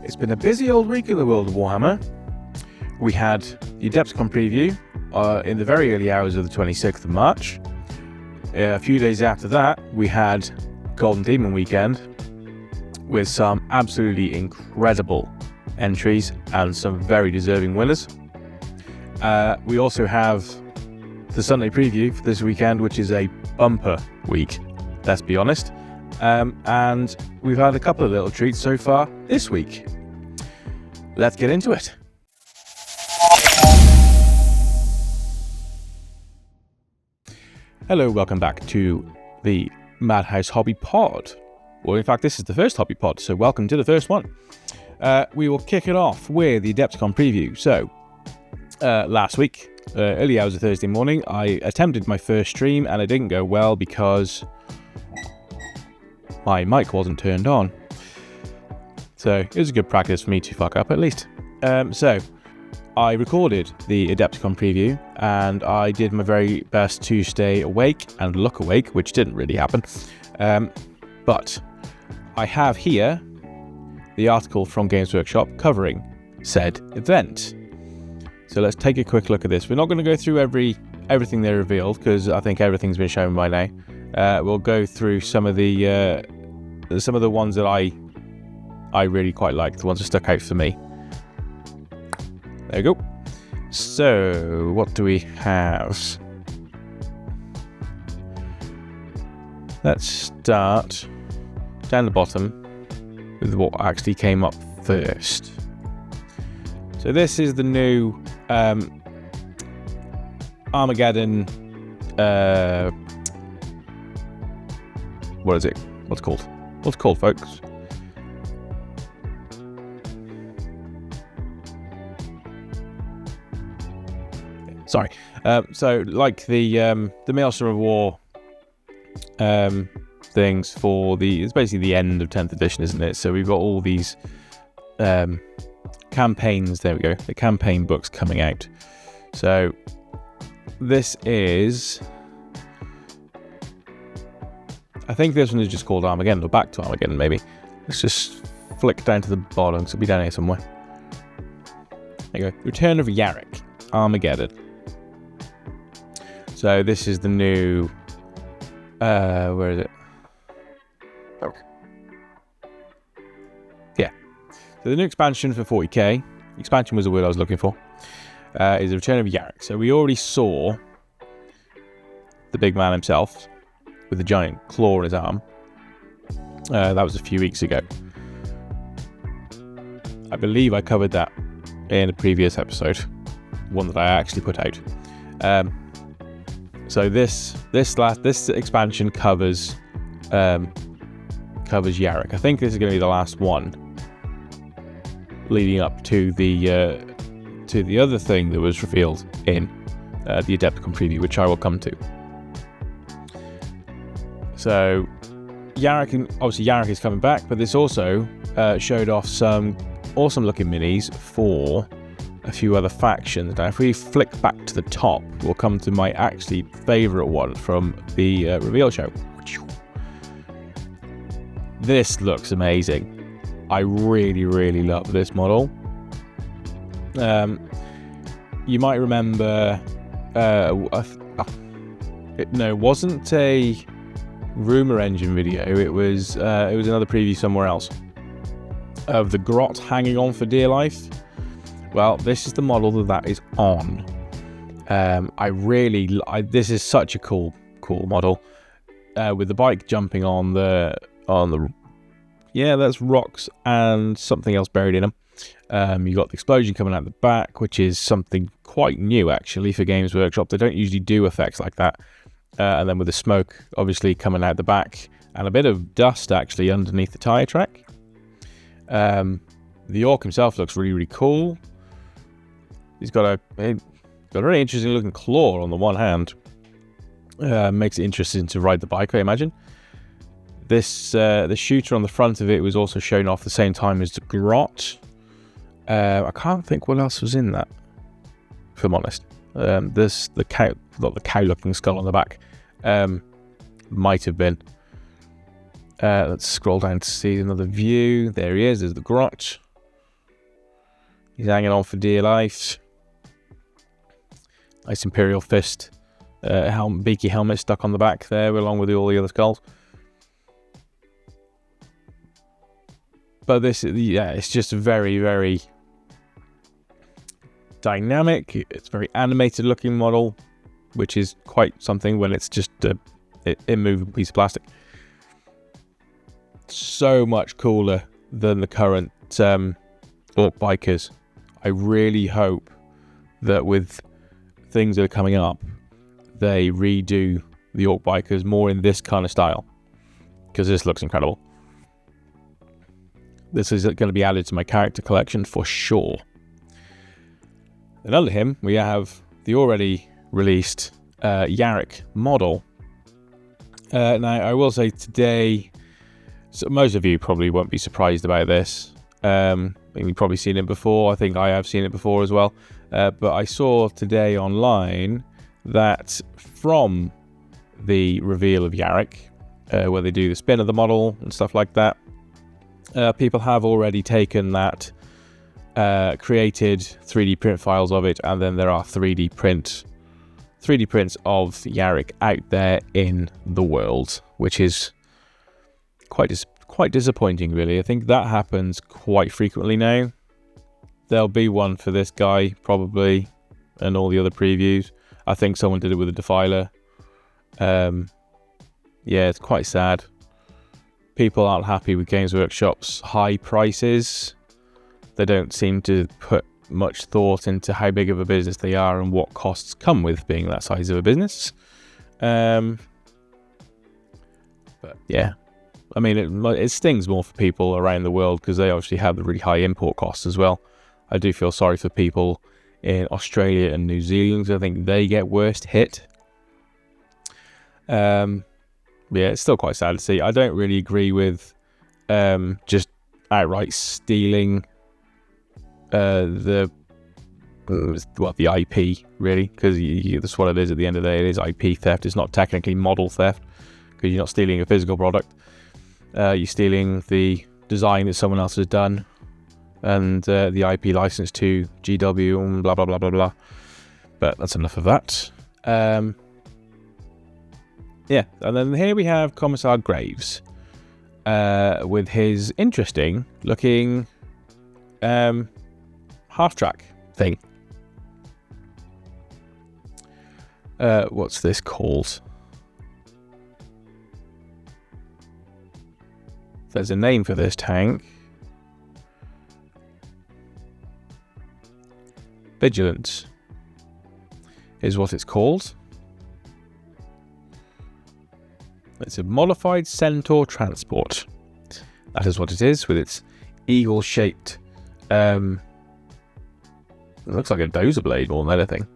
It's been a busy old week in the world of Warhammer. We had the Adepticon preview in the very early hours of the 26th of March. A few days after that, we had Golden Demon Weekend with some absolutely incredible entries and some very deserving winners. We also have the Sunday preview for this weekend, which is a bumper week, let's be honest. And we've had a couple of little treats so far this week. Let's get into it. Hello, welcome back to the Madhouse Hobby Pod. Well, in fact, this is the first Hobby Pod, so welcome to the first one. We will kick it off with the Adepticon preview. So, last week, early hours of Thursday morning, I attempted my first stream and it didn't go well because my mic wasn't turned on. So it was a good practice for me to fuck up at least. So I recorded the Adepticon preview and I did my very best to stay awake and look awake, which didn't really happen. But I have here the article from Games Workshop covering said event. So let's take a quick look at this. We're not going to go through everything they revealed because I think everything's been shown by now. We'll go through some of the ones that I really quite like, the ones that stuck out for me. There we go. So, what do we have? Let's start down the bottom with what actually came up first. So this is the new Armageddon. What is it? What's it called? What's it called, folks? Sorry. So, like the Maelstrom of War things for it's basically the end of 10th edition, isn't it? So we've got all these campaigns. There we go. The campaign books coming out. So this is. I think this one is just called Armageddon, or Back to Armageddon, maybe. Let's just flick down to the bottom, so it'll be down here somewhere. There you go. Return of Yarrick, Armageddon. So this is the new... where is it? Oh. Yeah. So the new expansion for 40k, expansion was the word I was looking for, is the Return of Yarrick. So we already saw the big man himself, with a giant claw in his arm. That was a few weeks ago. I believe I covered that in a previous episode, one that I actually put out. So this expansion covers Yarrick. I think this is going to be the last one, leading up to the other thing that was revealed in the Adepticon preview, which I will come to. So, Yarrick is coming back, but this also showed off some awesome-looking minis for a few other factions. Now, if we flick back to the top, we'll come to my actually favourite one from the reveal show. This looks amazing. I really, really love this model. You might remember... it wasn't a Rumour Engine video, it was another preview somewhere else of the Grot hanging on for dear life. Well, this is the model that is on. This is such a cool model, with the bike jumping on the that's rocks and something else buried in them. You got the explosion coming out the back, which is something quite new actually for Games Workshop. They don't usually do effects like that. And then with the smoke obviously coming out the back and a bit of dust actually underneath the tyre track. The Orc himself looks really, really cool. He's got a really interesting looking claw on the one hand. Makes it interesting to ride the bike, I imagine. The shooter on the front of it was also shown off the same time as the Grot. I can't think what else was in that, if I'm honest. The cow looking skull on the back might have been. Let's scroll down to see another view. There he is. There's the Grot. He's hanging on for dear life. Nice Imperial Fist beaky helmet stuck on the back there, along with all the other skulls. But this, yeah, it's just very, very dynamic. It's a very animated looking model, which is quite something when it's just an immovable piece of plastic. So much cooler than the current Orc Bikers. I really hope that with things that are coming up, they redo the Orc Bikers more in this kind of style, because this looks incredible. This is going to be added to my character collection for sure. And under him, we have the already released Yarrick model. Now, I will say today, so most of you probably won't be surprised about this. I think you've probably seen it before. I think I have seen it before as well. But I saw today online that from the reveal of Yarrick, where they do the spin of the model and stuff like that, people have already taken that, created 3D print files of it, and then there are 3D prints of Yarrick out there in the world, which is quite disappointing, really. I think that happens quite frequently now. There'll be one for this guy, probably, and all the other previews. I think someone did it with a Defiler. Yeah, it's quite sad. People aren't happy with Games Workshop's high prices. They don't seem to put much thought into how big of a business they are and what costs come with being that size of a business. But yeah, I mean, it stings more for people around the world because they obviously have the really high import costs as well. I do feel sorry for people in Australia and New Zealand. I think they get worst hit. Yeah, it's still quite sad to see. I don't really agree with just outright stealing the IP, really, because that's what it is at the end of the day. It is IP theft. It's not technically model theft, because you're not stealing a physical product. You're stealing the design that someone else has done, and the IP license to GW and blah blah blah blah blah. But that's enough of that. Yeah, and then here we have Commissar Graves with his interesting looking half-track thing. What's this called? There's a name for this tank. Vigilance is what it's called. It's a modified Centaur transport. That is what it is, with its eagle-shaped... it looks like a dozer blade more than anything.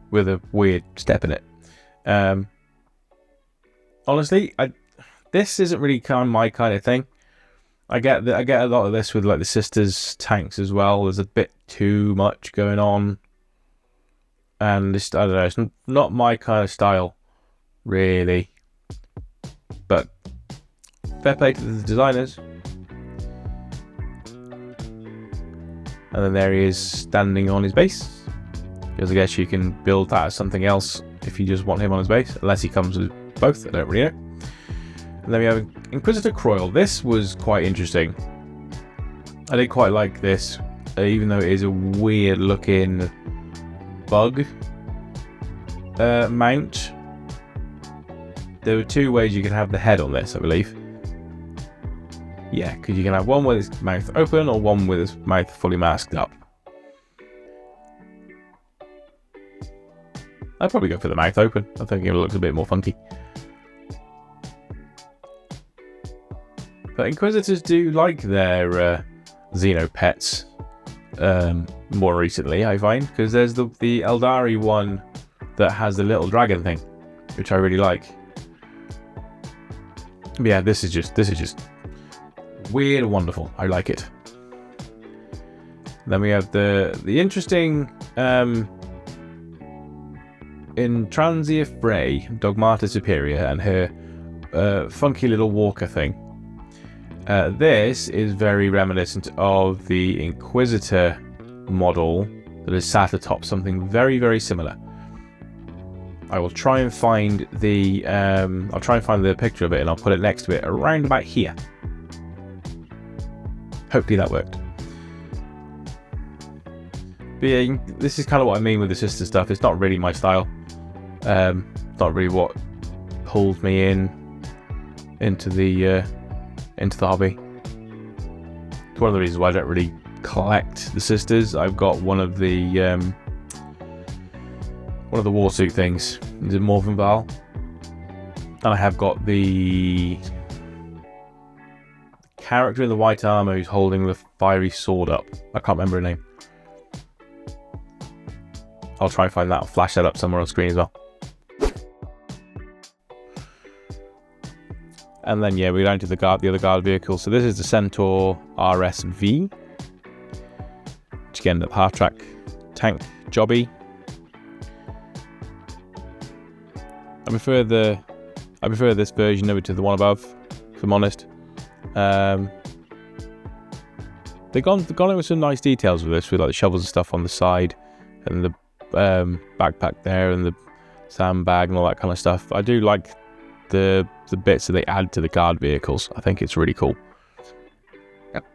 With a weird step in it. Honestly, this isn't really my kind of thing. I get a lot of this with like the Sisters tanks as well. There's a bit too much going on. And this, I don't know, it's not my kind of style, really. But fair play to the designers. And then there he is standing on his base. Because I guess you can build that as something else if you just want him on his base. Unless he comes with both, I don't really know. And then we have Inquisitor Croyle. This was quite interesting. I did quite like this, even though it is a weird looking bug mount. There were two ways you can have the head on this, I believe. Yeah, because you can have one with its mouth open or one with its mouth fully masked up. I'd probably go for the mouth open. I think it looks a bit more funky. But Inquisitors do like their Xeno pets more recently, I find, because there's the Eldari one that has the little dragon thing, which I really like. But yeah, this is just weird and wonderful. I like it. Then we have the interesting Intransia Frey, Dogmata Superior, and her funky little walker thing. This is very reminiscent of the Inquisitor model that is sat atop something very, very similar. I will try and find the picture of it, and I'll put it next to it around about here. Hopefully that worked. But yeah, this is kind of what I mean with the sister stuff. It's not really my style. Not really what pulled me into the hobby. It's one of the reasons why I don't really collect the sisters. I've got one of the warsuit things. Is it Morvenval? And I have got the character in the white armor who's holding the fiery sword up. I can't remember her name. I'll try and find that. I'll flash that up somewhere on screen as well. And then yeah, we're down to the other guard vehicle. So this is the Centaur RSV, which again, the half-track tank jobby. I prefer this version over to the one above, if I'm honest. They've gone in with some nice details with this, with like the shovels and stuff on the side, and the backpack there, and the sandbag and all that kind of stuff. I do like the bits that they add to the guard vehicles. I think it's really cool. Yep.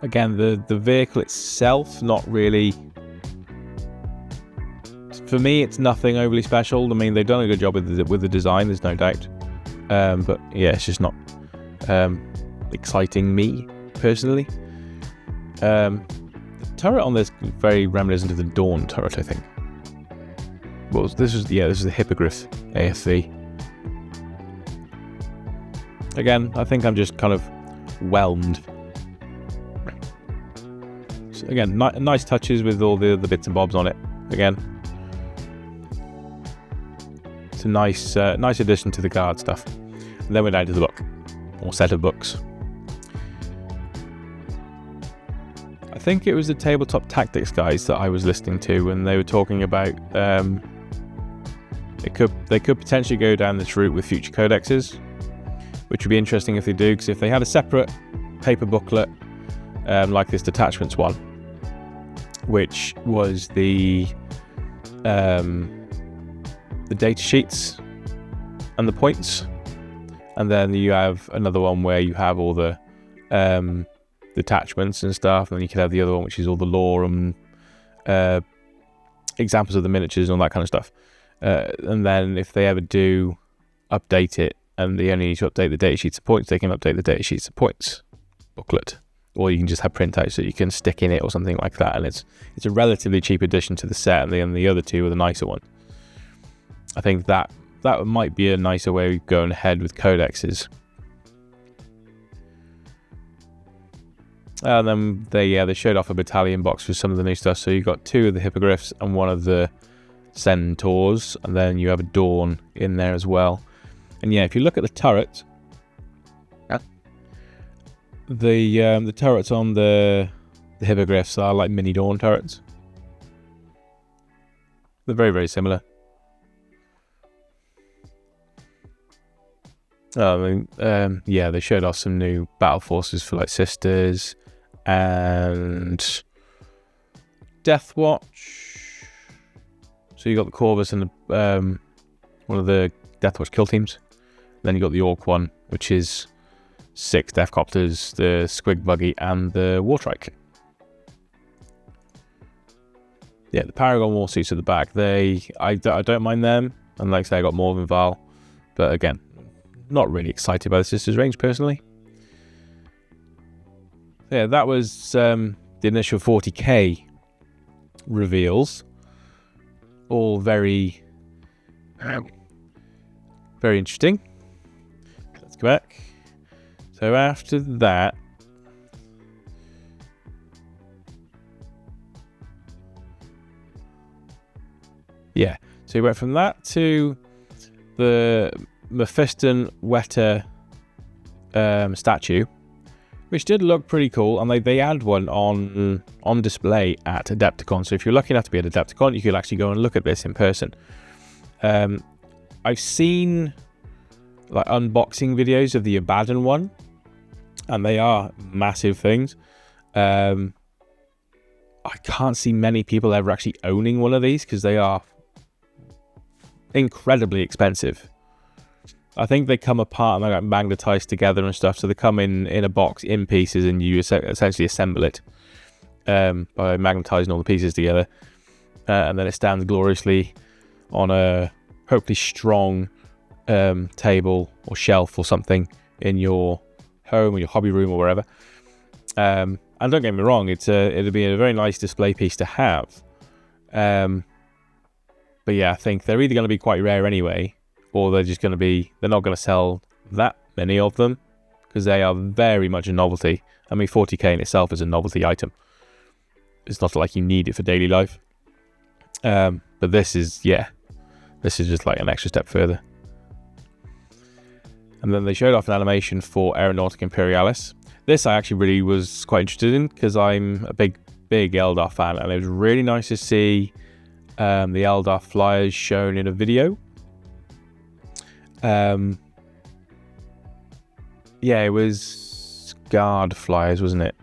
Again, the vehicle itself, not really. For me, it's nothing overly special. I mean, they've done a good job with the design, there's no doubt. But yeah, it's just not exciting me personally. The turret on this is very reminiscent of the Dawn turret, I think. Well, this is the Hippogriff AFV. Again, I think I'm just kind of whelmed. So again, nice touches with all the bits and bobs on it. Again, it's a nice addition to the guard stuff. And then we're down to the book, or set of books. I think it was the Tabletop Tactics guys that I was listening to when they were talking about they could potentially go down this route with future codexes, which would be interesting if they do, because if they had a separate paper booklet like this Detachments one, which was the data sheets and the points, and then you have another one where you have all the detachments and stuff, and then you could have the other one which is all the lore and examples of the miniatures and all that kind of stuff. And then if they ever do update it, and they only need to update the data sheets and points, they can update the data sheets and points booklet, or you can just have printouts that you can stick in it or something like that, and it's a relatively cheap addition to the set, and the other two are the nicer one. I think that might be a nicer way of going ahead with codexes. And then they showed off a battalion box with some of the new stuff. So you got 2 of the Hippogriffs and 1 of the Centaurs, and then you have a Dawn in there as well. And yeah, if you look at the turret, the turrets on the Hippogriffs are like mini Dawn turrets. They're very, very similar. Yeah, they showed off some new battle forces for like Sisters and Death Watch. So you got the Corvus and the, one of the Death Watch kill teams. Then you got the Orc one, which is 6 Death Copters, the Squig Buggy, and the Wartrike. Yeah, the Paragon Warsuits at the back. I don't mind them, and like I say, I got Morvenval, but again, not really excited by the Sisters range personally. Yeah, that was the initial 40k reveals. All very, very interesting. Let's go back. So after that, yeah, so we went from that to the Mephiston Weta statue, which did look pretty cool, and they had one on display at Adepticon. So if you're lucky enough to be at Adepticon, you could actually go and look at this in person. I've seen like unboxing videos of the Abaddon one, and they are massive things. I can't see many people ever actually owning one of these because they are incredibly expensive. I think they come apart and they're like magnetized together and stuff, so they come in a box in pieces, and you essentially assemble it by magnetizing all the pieces together, and then it stands gloriously on a hopefully strong table or shelf or something in your home or your hobby room or wherever. And don't get me wrong, it'll be a very nice display piece to have. But yeah, I think they're either going to be quite rare anyway, or they're not going to sell that many of them, because they are very much a novelty. I mean, 40k in itself is a novelty item. It's not like you need it for daily life. But this is just like an extra step further. And then they showed off an animation for Aeronautica Imperialis. This I actually really was quite interested in, because I'm a big Eldar fan, and it was really nice to see the Eldar flyers shown in a video. Yeah, it was Guard flyers, wasn't it?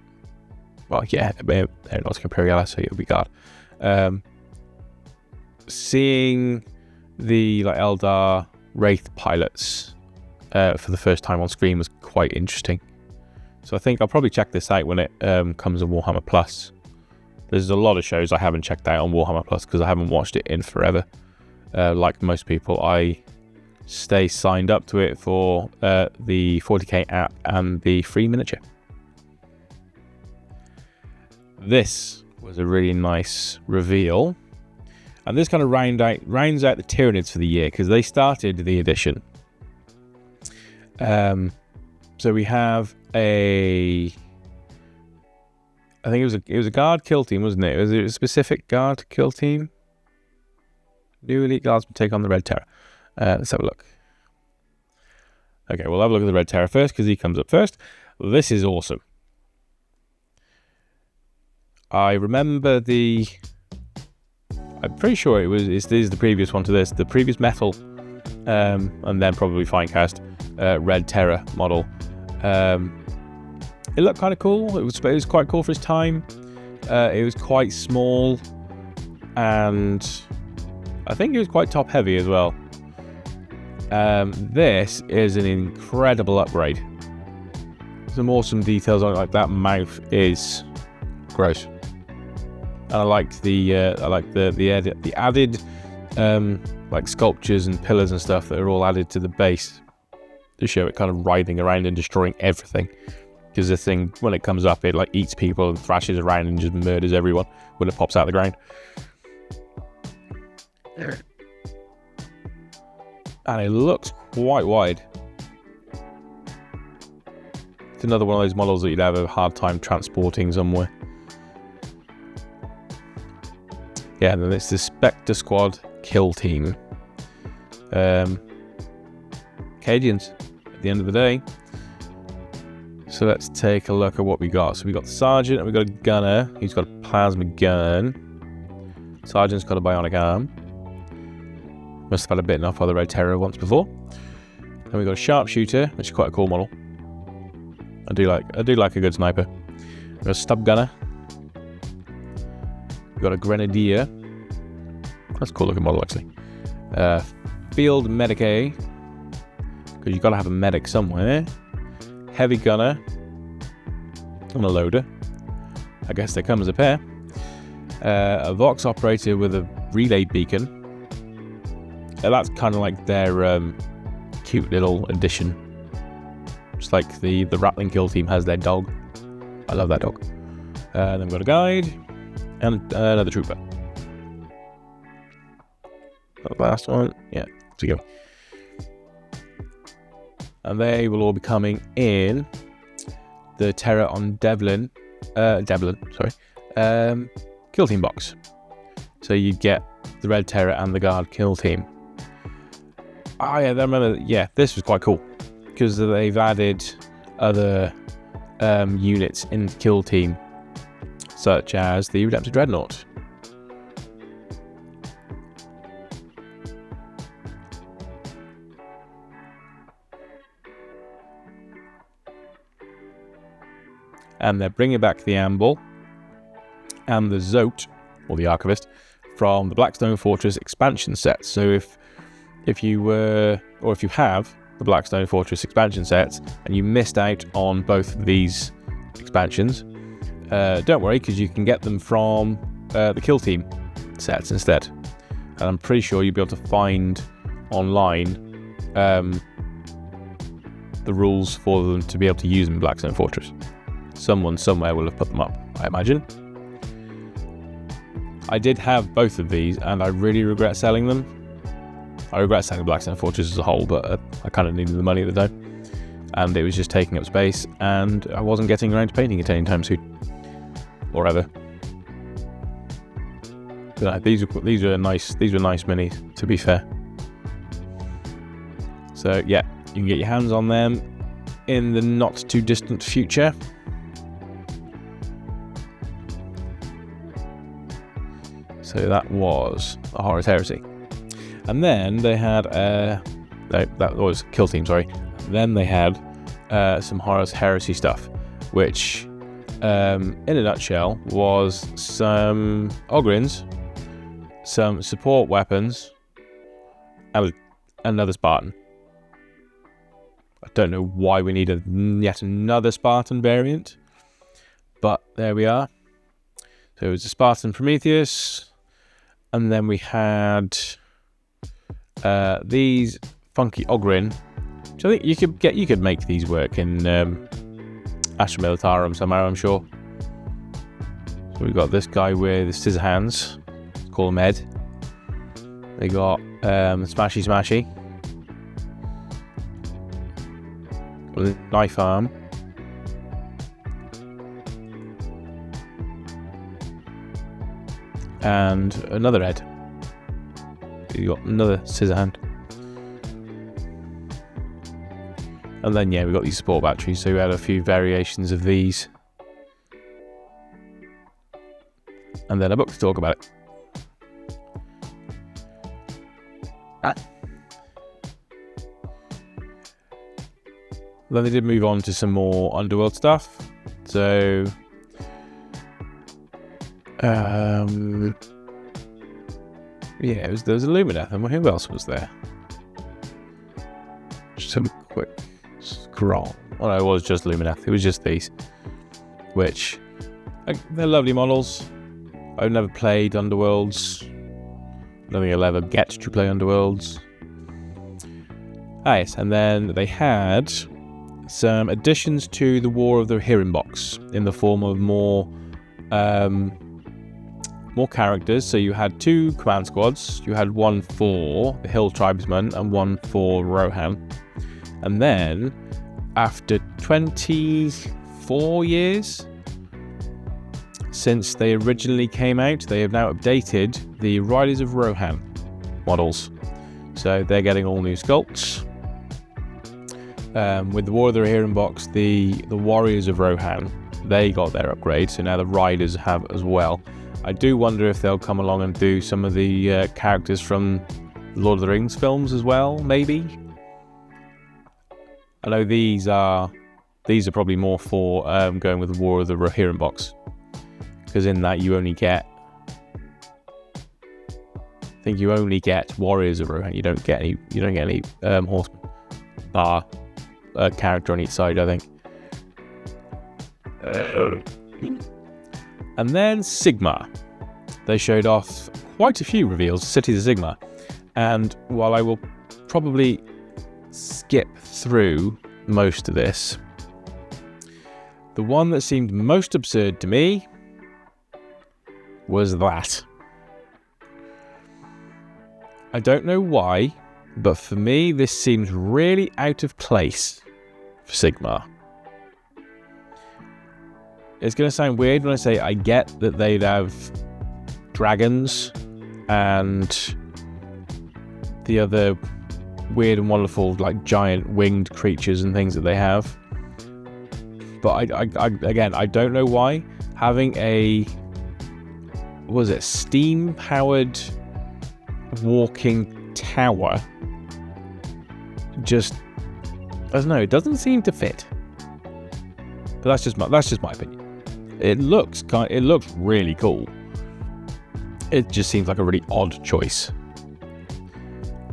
Well, yeah, Aeronautica Imperialis, so it'll be Guard. Seeing the like Eldar Wraith pilots for the first time on screen was quite interesting. So I think I'll probably check this out when it comes on Warhammer Plus. There's a lot of shows I haven't checked out on Warhammer Plus because I haven't watched it in forever. Like most people, I stay signed up to it for the 40k app and the free miniature. This was a really nice reveal. And this kind of rounds out the Tyranids for the year, because they started the edition. So we have I think it was a guard kill team, wasn't it? Was it a specific guard kill team? New elite guardsmen take on the Red Terror. Let's have a look. Okay, we'll have a look at the Red Terror first, because he comes up first. This is awesome. I remember I'm pretty sure this is the previous one to this, the previous metal, and then probably Finecast Red Terror model. It looked kind of cool. It was quite cool for its time. It was quite small, and I think it was quite top heavy as well. This is an incredible upgrade. Some awesome details on it, like that mouth is gross. And I like the added like sculptures and pillars and stuff that are all added to the base to show it kind of writhing around and destroying everything. Because this thing, when it comes up, it like eats people and thrashes around and just murders everyone when it pops out of the ground. And it looks quite wide. It's another one of those models that you'd have a hard time transporting somewhere. Yeah, and then it's the Spectre Squad kill team. Cadians, at the end of the day. So let's take a look at what we got. So we got the Sergeant, and we got a Gunner. He's got a plasma gun. Sergeant's got a bionic arm. Must have had a bitten off by the Red Terror once before. Then we got a Sharpshooter, which is quite a cool model. I do like a good sniper. We got a Stub Gunner. We got a Grenadier. That's a cool looking model, actually. Field Medicae, because you've got to have a medic somewhere. Heavy Gunner. And a Loader. I guess they come as a pair. A Vox Operator with a Relay Beacon. That's kind of like their cute little addition. Just like the Rattling Kill team has their dog. I love that dog. Then we've got a Guide. And another Trooper. The last one. Yeah, to go. And they will all be coming in the Terror on Devlin, kill team box. So you get the Red Terror and the Guard kill team. Oh yeah, I remember. Yeah, this was quite cool because they've added other units in the kill team, such as the Redemptor Dreadnought. and they're bringing back the Amble and the Zote, or the Archivist, from the Blackstone Fortress expansion set. So if you have the Blackstone Fortress expansion sets and you missed out on both of these expansions, don't worry, because you can get them from the Kill Team sets instead. And I'm pretty sure you'll be able to find online the rules for them to be able to use them in Blackstone Fortress. Someone somewhere will have put them up, I imagine. I did have both of these, and I really regret selling them. I regret selling Blackstone Fortress as a whole, but I kind of needed the money at the time, and it was just taking up space, and I wasn't getting around to painting it anytime soon, or ever. But these were nice. These were nice minis, to be fair. So yeah, you can get your hands on them in the not too distant future. So that was a Horus Heresy. And then they had no, that was Kill Team, sorry. Then they had some Horus Heresy stuff, which in a nutshell was some Ogryns, some support weapons, and another Spartan. I don't know why we need yet another Spartan variant, but there we are. So it was a Spartan Prometheus, and then we had these funky Ogryn, which I think you could make these work in Astra Militarum somehow, I'm sure. So we've got this guy with the scissor hands, call him Ed. They got Smashy Smashy with a knife arm. And another Ed. You got another scissor hand. And then yeah, we got these support batteries, so we had a few variations of these. And then a book to talk about it. Then they did move on to some more Underworld stuff. So yeah, there was Illuminath, and who else was there? Just a quick scroll. Oh no, it was just Illuminath. It was just these, which they're lovely models. I've never played Underworlds. I don't think I'll ever get to play Underworlds. Ah yes, and then they had some additions to the War of the Rohirrim box in the form of more characters. So you had two command squads. You had one for the Hill Tribesmen and one for Rohan. And then after 24 years since they originally came out, they have now updated the Riders of Rohan models. So they're getting all new sculpts. With the War of the Rohirrim box, the Warriors of Rohan, they got their upgrade, so now the Riders have as well. I do wonder if they'll come along and do some of the characters from Lord of the Rings films as well, maybe. I know these are probably more for going with the War of the Rohirrim box, because in that you only get, I think you only get Warriors of Rohan. You don't get any horsemen. Bar a character on each side, I think. And then Sigma. They showed off quite a few reveals, Cities of Sigma. And while I will probably skip through most of this, the one that seemed most absurd to me was that. I don't know why, but for me this seems really out of place for Sigma. It's going to sound weird when I say I get that they'd have dragons and the other weird and wonderful, like, giant winged creatures and things that they have. But I don't know why having a, steam-powered walking tower just, I don't know, it doesn't seem to fit. But that's just my opinion. It looks really cool. It just seems like a really odd choice.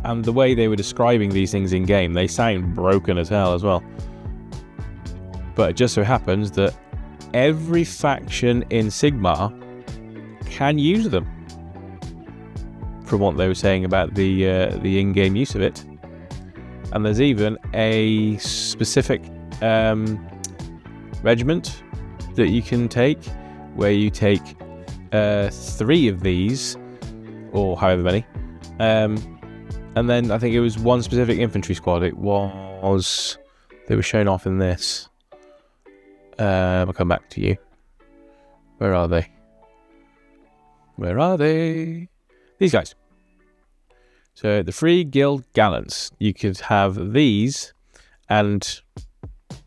And the way they were describing these things in game, they sound broken as hell as well. But it just so happens that every faction in Sigmar can use them, from what they were saying about the in-game use of it. And there's even a specific regiment that you can take, where you take 3 of these, or however many, and then I think it was one specific infantry squad. They were shown off in this. I'll come back to you. Where are they? These guys. So the 3 guild gallants. You could have these and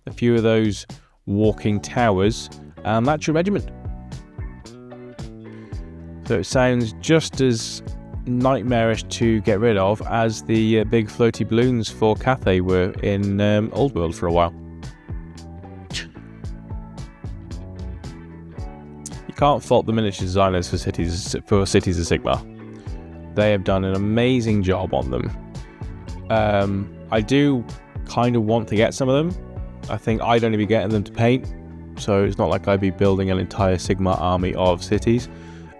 a few of those walking towers, and that's your regiment. So it sounds just as nightmarish to get rid of as the big floaty balloons for Cathay were in Old World for a while. You can't fault the miniature designers for Cities of Sigmar. They have done an amazing job on them. I do kind of want to get some of them. I think I'd only be getting them to paint, so it's not like I'd be building an entire Sigmar army of cities.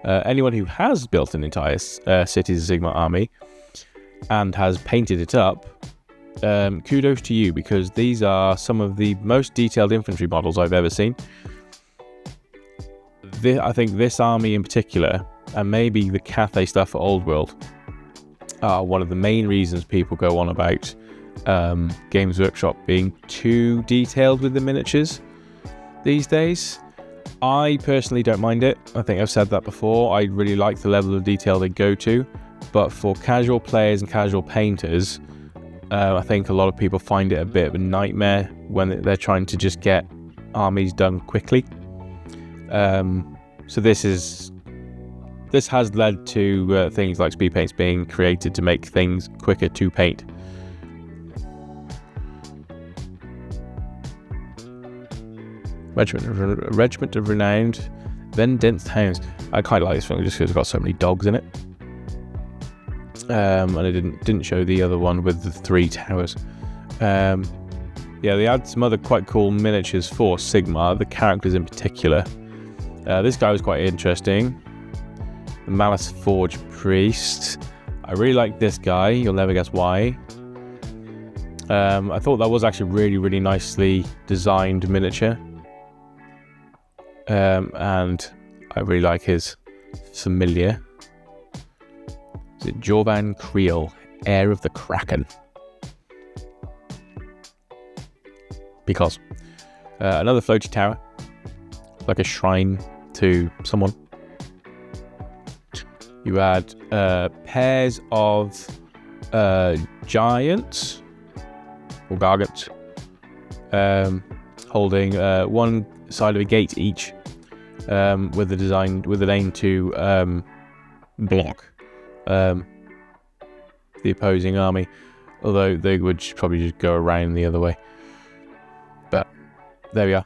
Anyone who has built an entire Cities of Sigmar army and has painted it up, kudos to you, because these are some of the most detailed infantry models I've ever seen. I think this army in particular, and maybe the Cathay stuff for Old World, are one of the main reasons people go on about Games Workshop being too detailed with the miniatures these days. I personally don't mind it. I think I've said that before. I really like the level of detail they go to, but for casual players and casual painters, I think a lot of people find it a bit of a nightmare when they're trying to just get armies done quickly. So this has led to things like speed paints being created to make things quicker to paint. Regiment of Renowned Vengeance Hounds. I quite like this one just because it's got so many dogs in it. And it didn't show the other one with the 3 towers. Yeah, they had some other quite cool miniatures for Sigmar, the characters in particular. This guy was quite interesting. The Malice Forge Priest. I really like this guy. You'll never guess why. I thought that was actually really, really nicely designed miniature. And I really like his familiar. Is it Jorvan Creel, Heir of the Kraken? Because another floaty tower, like a shrine to someone. You had pairs of giants or gargants holding one side of a gate each, with an aim to block the opposing army, although they would probably just go around the other way. But there we are.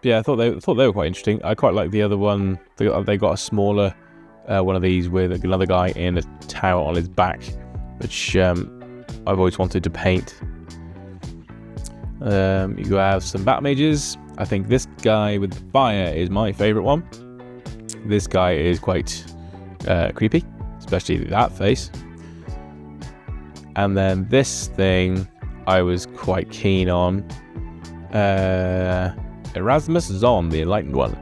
Yeah, I thought they were quite interesting. I quite like the other one. They got a smaller one of these with another guy in a tower on his back, which I've always wanted to paint. You have some bat mages. I think this guy with the fire is my favourite one. This guy is quite creepy, especially that face. And then this thing I was quite keen on. Erasmus Zon, the Enlightened One.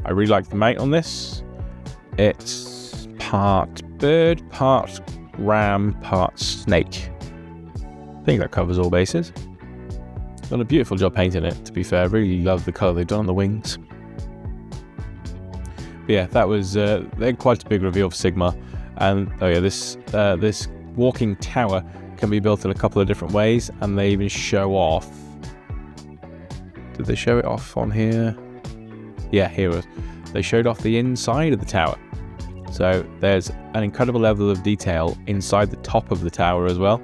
I really like the mount on this. It's part bird, part ram, part snake. I think that covers all bases. Done a beautiful job painting it, to be fair. I really love the colour they've done on the wings. But yeah, that was they had quite a big reveal for Sigmar. And oh yeah, this walking tower can be built in a couple of different ways, and they even show off. Did they show it off on here? Yeah, here it was. They showed off the inside of the tower. So there's an incredible level of detail inside the top of the tower as well.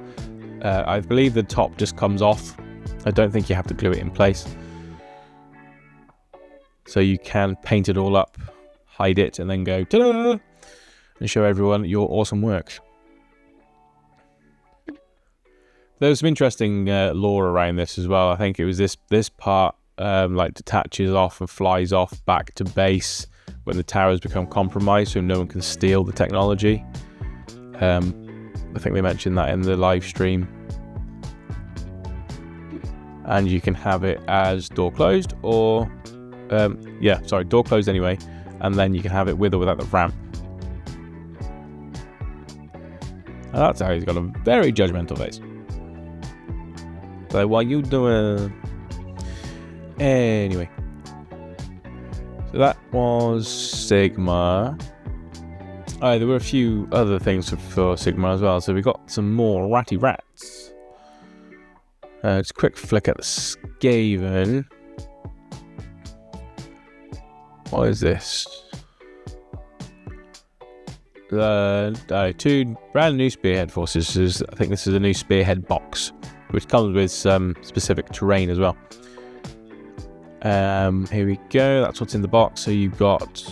I believe the top just comes off. I don't think you have to glue it in place. So you can paint it all up, hide it, and then go ta-da! And show everyone your awesome work. There's some interesting lore around this as well. I think it was this part like detaches off and flies off back to base when the towers become compromised, so no one can steal the technology. I think they mentioned that in the live stream. And you can have it as door closed, or door closed anyway, and then you can have it with or without the ramp. And that's how he's got a very judgmental face. So what you doing? Anyway, so that was Sigma. There were a few other things for Sigma as well. So we got some more ratty rats. Just a quick flick at the Skaven. What is this? Two brand new spearhead forces. I think this is a new spearhead box, which comes with some specific terrain as well. Here we go. That's what's in the box. So you've got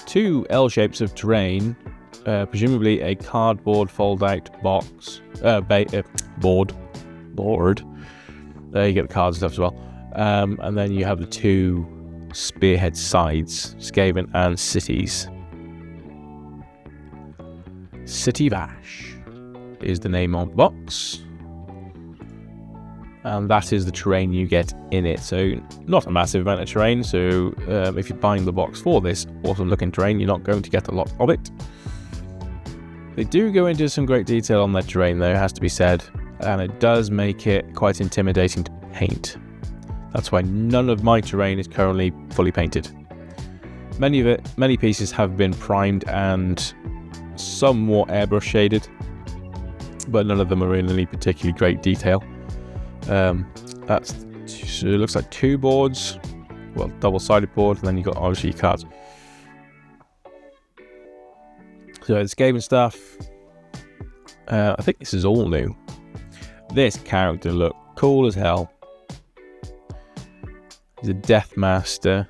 two L shapes of terrain, presumably a cardboard fold-out box, board. There you get the cards and stuff as well. And then you have the two spearhead sides, Skaven and Cities. City Vash is the name of the box. And that is the terrain you get in it. So not a massive amount of terrain. So if you're buying the box for this awesome looking terrain, you're not going to get a lot of it. They do go into some great detail on that terrain though, it has to be said. And it does make it quite intimidating to paint. That's why none of my terrain is currently fully painted. Many pieces have been primed and somewhat airbrush shaded, but none of them are in any particularly great detail. It looks like two boards, well, double-sided board, and then you've got obviously your cards. So it's Skaven stuff. I think this is all new. This character looked cool as hell. He's a Death Master.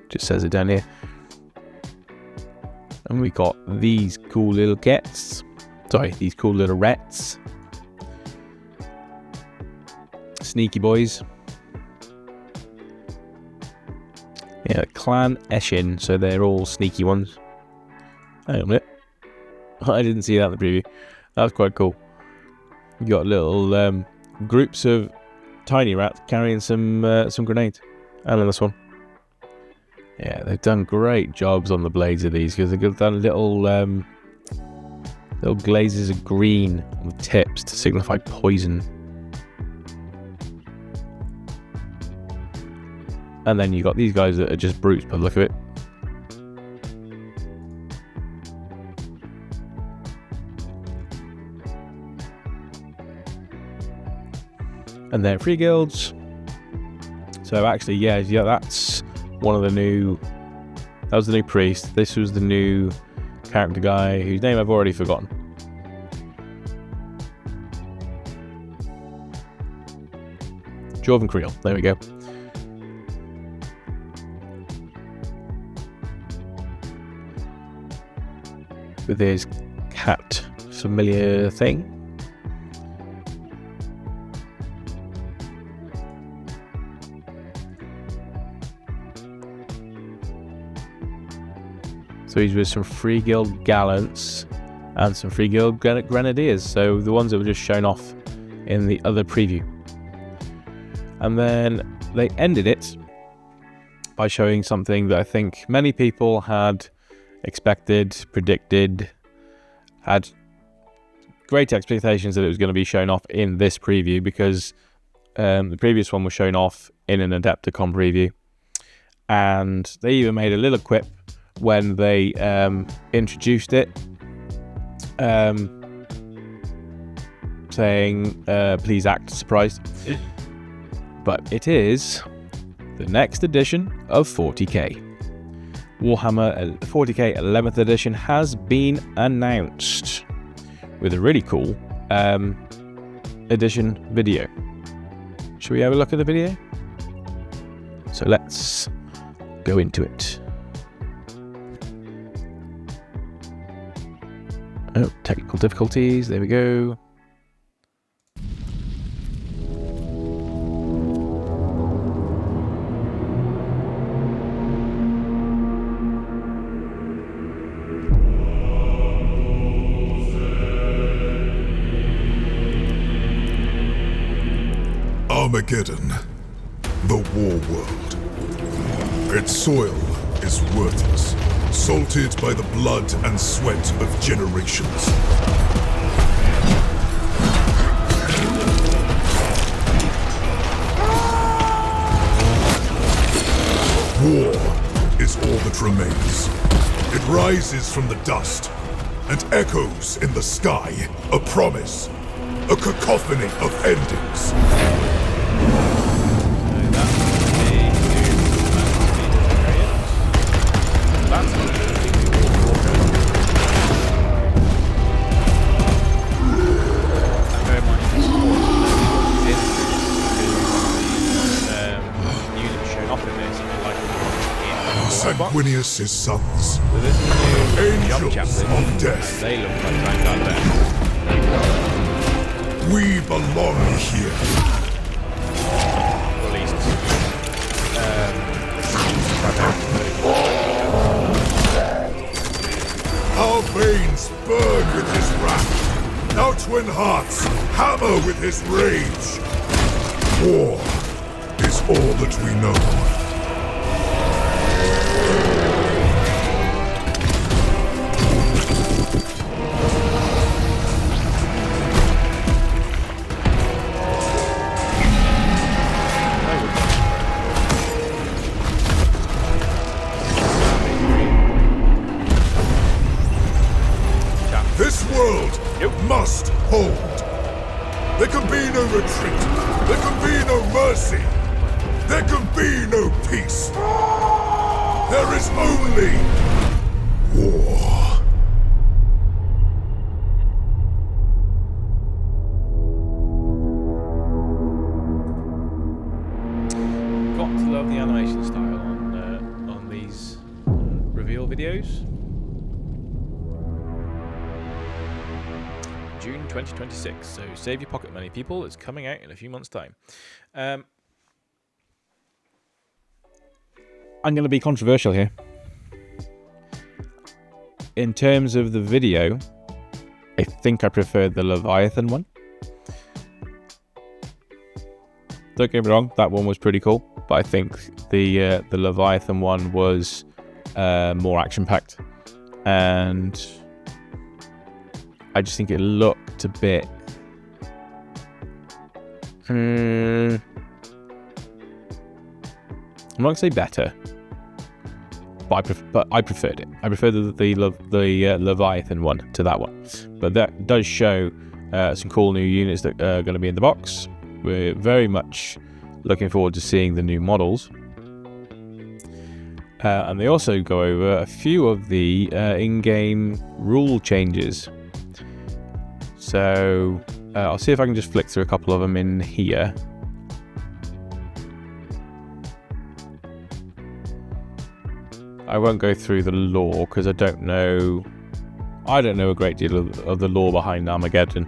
Just says it down here. And we got these cool little these cool little rats. Sneaky boys. Yeah, Clan Eshin, so they're all sneaky ones. Hang on a minute. I didn't see that in the preview. That was quite cool. You got little groups of tiny rats carrying some grenades. And then this one. Yeah, they've done great jobs on the blades of these because they've done little glazes of green on the tips to signify poison. And then you got these guys that are just brutes by the look of it. And they're free guilds. So actually, yeah, that's one of the new. That was the new priest. This was the new character guy whose name I've already forgotten. Jorvan Creel. There we go. With his cat familiar thing. So he's with some Free Guild Gallants and some Free Guild Grenadiers. So the ones that were just shown off in the other preview. And then they ended it by showing something that I think many people had expected, predicted, had great expectations that it was going to be shown off in this preview, because the previous one was shown off in an Adepticon preview. And they even made a little quip when they introduced it, saying, please act surprised. But it is the next edition of 40k. Warhammer 40k 11th edition has been announced with a really cool edition video. Should we have a look at the video? So let's go into it. Oh, technical difficulties. There we go. Armageddon, the war world. Its soil is worthless, salted by the blood and sweat of generations. War is all that remains. It rises from the dust and echoes in the sky, a promise, a cacophony of endings. Sanguinius' sons, angels of death. They look like Vanguard there. We belong here. Released. Our veins burn with his wrath. Our twin hearts hammer with his rage. War is all that we know. This world must hold. There can be no retreat. There can be no mercy. There can be no peace. There is only war. Got to love the animation style on these reveal videos. June 2026, so save your pocket money, people. It's coming out in a few months' time. I'm going to be controversial here. In terms of the video, I think I prefer the Leviathan one. Don't get me wrong, that one was pretty cool, but I think the Leviathan one was more action-packed, and I just think it looked a bit... I'm not going to say better, but I preferred it. I prefer the Leviathan one to that one. But that does show some cool new units that are going to be in the box. We're very much looking forward to seeing the new models. And they also go over a few of the in-game rule changes. So I'll see if I can just flick through a couple of them in here. I won't go through the lore because I don't know a great deal of the lore behind Armageddon.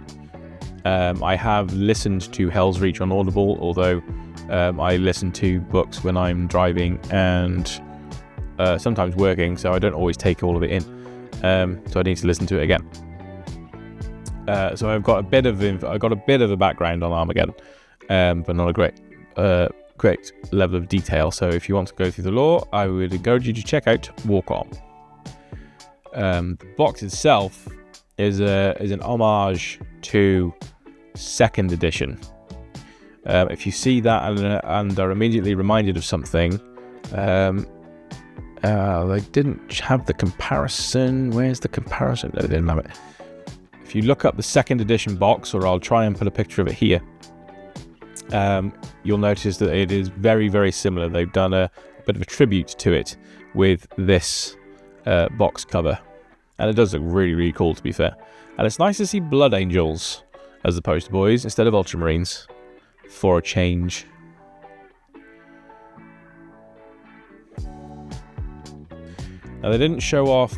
I have listened to Hell's Reach on Audible, although I listen to books when I'm driving and sometimes working, so I don't always take all of it in. So I need to listen to it again. So I've got a bit of a background on Armageddon, but not a great level of detail. So if you want to go through the lore, I would encourage you to check out Walk On. The box itself is an homage to 2nd edition. If you see that and are immediately reminded of something, they didn't have the comparison. Where's the comparison? No, they didn't have it. If you look up the 2nd edition box, or I'll try and put a picture of it here, you'll notice that it is very, very similar. They've done a bit of a tribute to it with this box cover. And it does look really, really cool, to be fair. And it's nice to see Blood Angels as opposed to boys instead of Ultramarines. for a change. Now, they didn't show off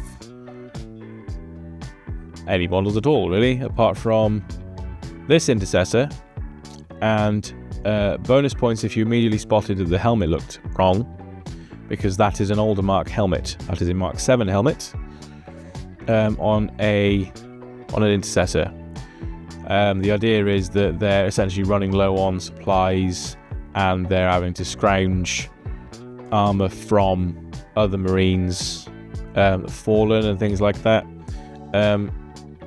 any models at all, really, apart from this intercessor and bonus points if you immediately spotted that the helmet looked wrong, because that is an older Mark helmet. That is a Mark 7 helmet on an intercessor. The idea is that they're essentially running low on supplies and they're having to scrounge armor from other Marines, fallen and things like that.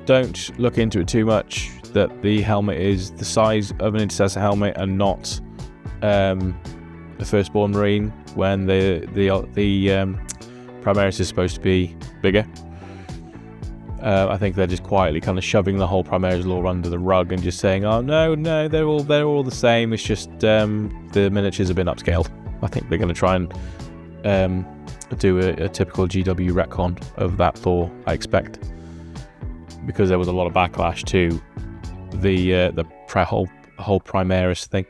Don't look into it too much, that the helmet is the size of an intercessor helmet and not the firstborn Marine, when the Primaris is supposed to be bigger. I think they're just quietly kind of shoving the whole Primaris lore under the rug and just saying, oh no, they're all the same, it's just the miniatures have been upscaled. I think they're going to try and do a typical GW retcon of that lore, I expect, because there was a lot of backlash to the whole Primaris thing.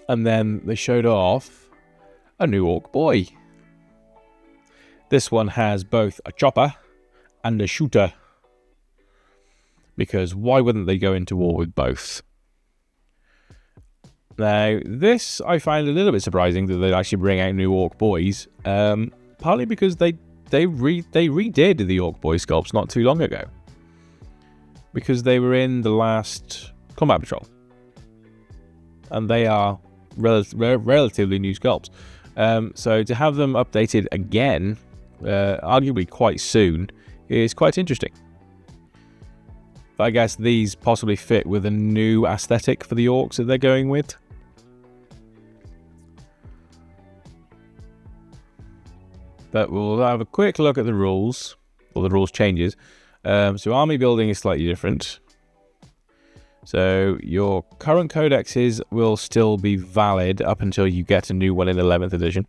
And then they showed off a new Orc boy. This one has both a chopper and a shooter, because why wouldn't they go into war with both? Now, this I find a little bit surprising that they'd actually bring out new Orc boys, partly because they redid the Orc boy sculpts not too long ago, because they were in the last Combat Patrol, and they are relatively new sculpts. So to have them updated again, arguably quite soon, is quite interesting. But I guess these possibly fit with a new aesthetic for the Orcs that they're going with. But we'll have a quick look at the rules, or the rules changes. So army building is slightly different. So your current codexes will still be valid up until you get a new one in 11th edition.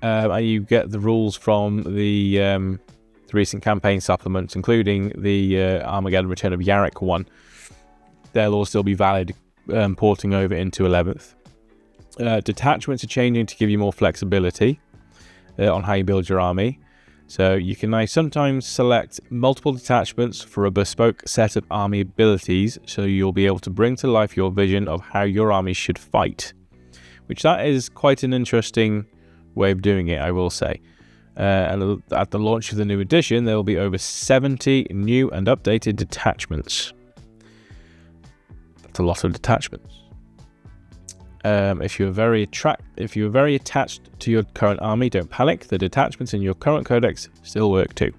And you get the rules from the recent campaign supplements, including the Armageddon Return of Yarrick one. They'll all still be valid, porting over into 11th. Detachments are changing to give you more flexibility on how you build your army. So you can now sometimes select multiple detachments for a bespoke set of army abilities, so you'll be able to bring to life your vision of how your army should fight. Which that is quite an interesting way of doing it, I will say. And at the launch of the new edition, there will be over 70 new and updated detachments. That's a lot of detachments. If you're very attached to your current army, don't panic. The detachments in your current codex still work too.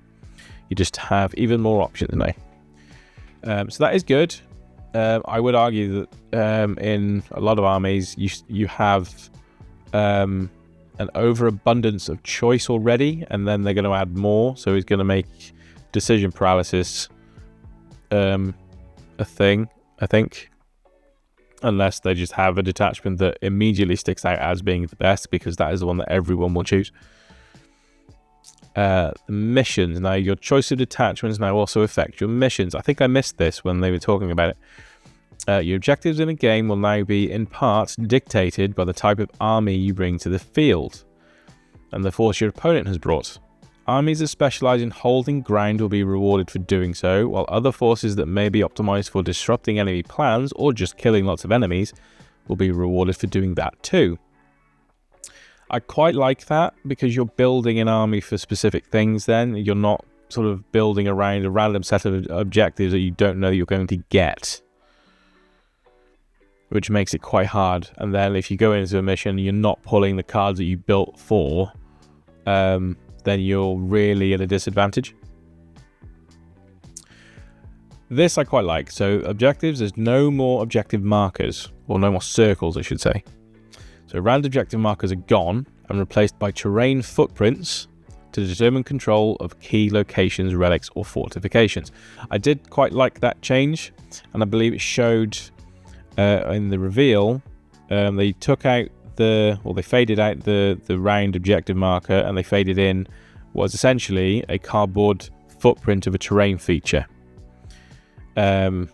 You just have even more options now. So that is good. I would argue that in a lot of armies, you have an overabundance of choice already, and then they're going to add more. So it's going to make decision paralysis a thing, I think. Unless they just have a detachment that immediately sticks out as being the best, because that is the one that everyone will choose. Missions. Now, your choice of detachments now also affect your missions. I think I missed this when they were talking about it. Your objectives in a game will now be, in part, dictated by the type of army you bring to the field and the force your opponent has brought. Armies that specialize in holding ground will be rewarded for doing so, while other forces that may be optimized for disrupting enemy plans or just killing lots of enemies will be rewarded for doing that too. I quite like that, because you're building an army for specific things then. You're not sort of building around a random set of objectives that you don't know you're going to get, which makes it quite hard. And then if you go into a mission, you're not pulling the cards that you built for, then you're really at a disadvantage. This I quite like. So objectives, there's no more objective markers, or no more circles, I should say. So random objective markers are gone and replaced by terrain footprints to determine control of key locations, relics, or fortifications. I did quite like that change, and I believe it showed in the reveal. They took out they faded out the round objective marker, and they faded in what was essentially a cardboard footprint of a terrain feature. I'd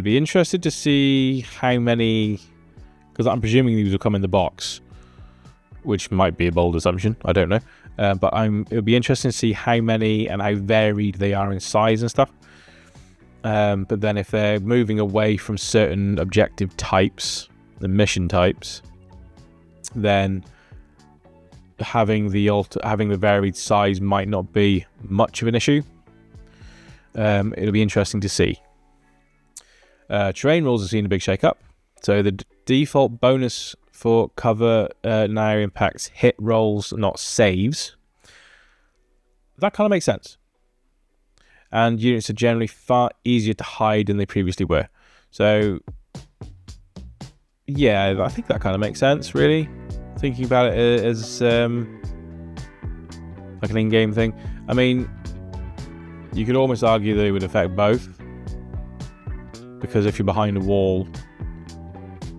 be interested to see how many, because I'm presuming these will come in the box, which might be a bold assumption, I don't know. But it would be interesting to see how many and how varied they are in size and stuff. But then if they're moving away from certain objective types, the mission types, then having the varied size might not be much of an issue. It'll be interesting to see. Terrain rules have seen a big shake-up. So the default bonus for cover now impacts hit rolls, not saves. That kind of makes sense. And units are generally far easier to hide than they previously were. So, yeah, I think that kind of makes sense, really. Thinking about it as like an in-game thing. I mean, you could almost argue that it would affect both. Because if you're behind a wall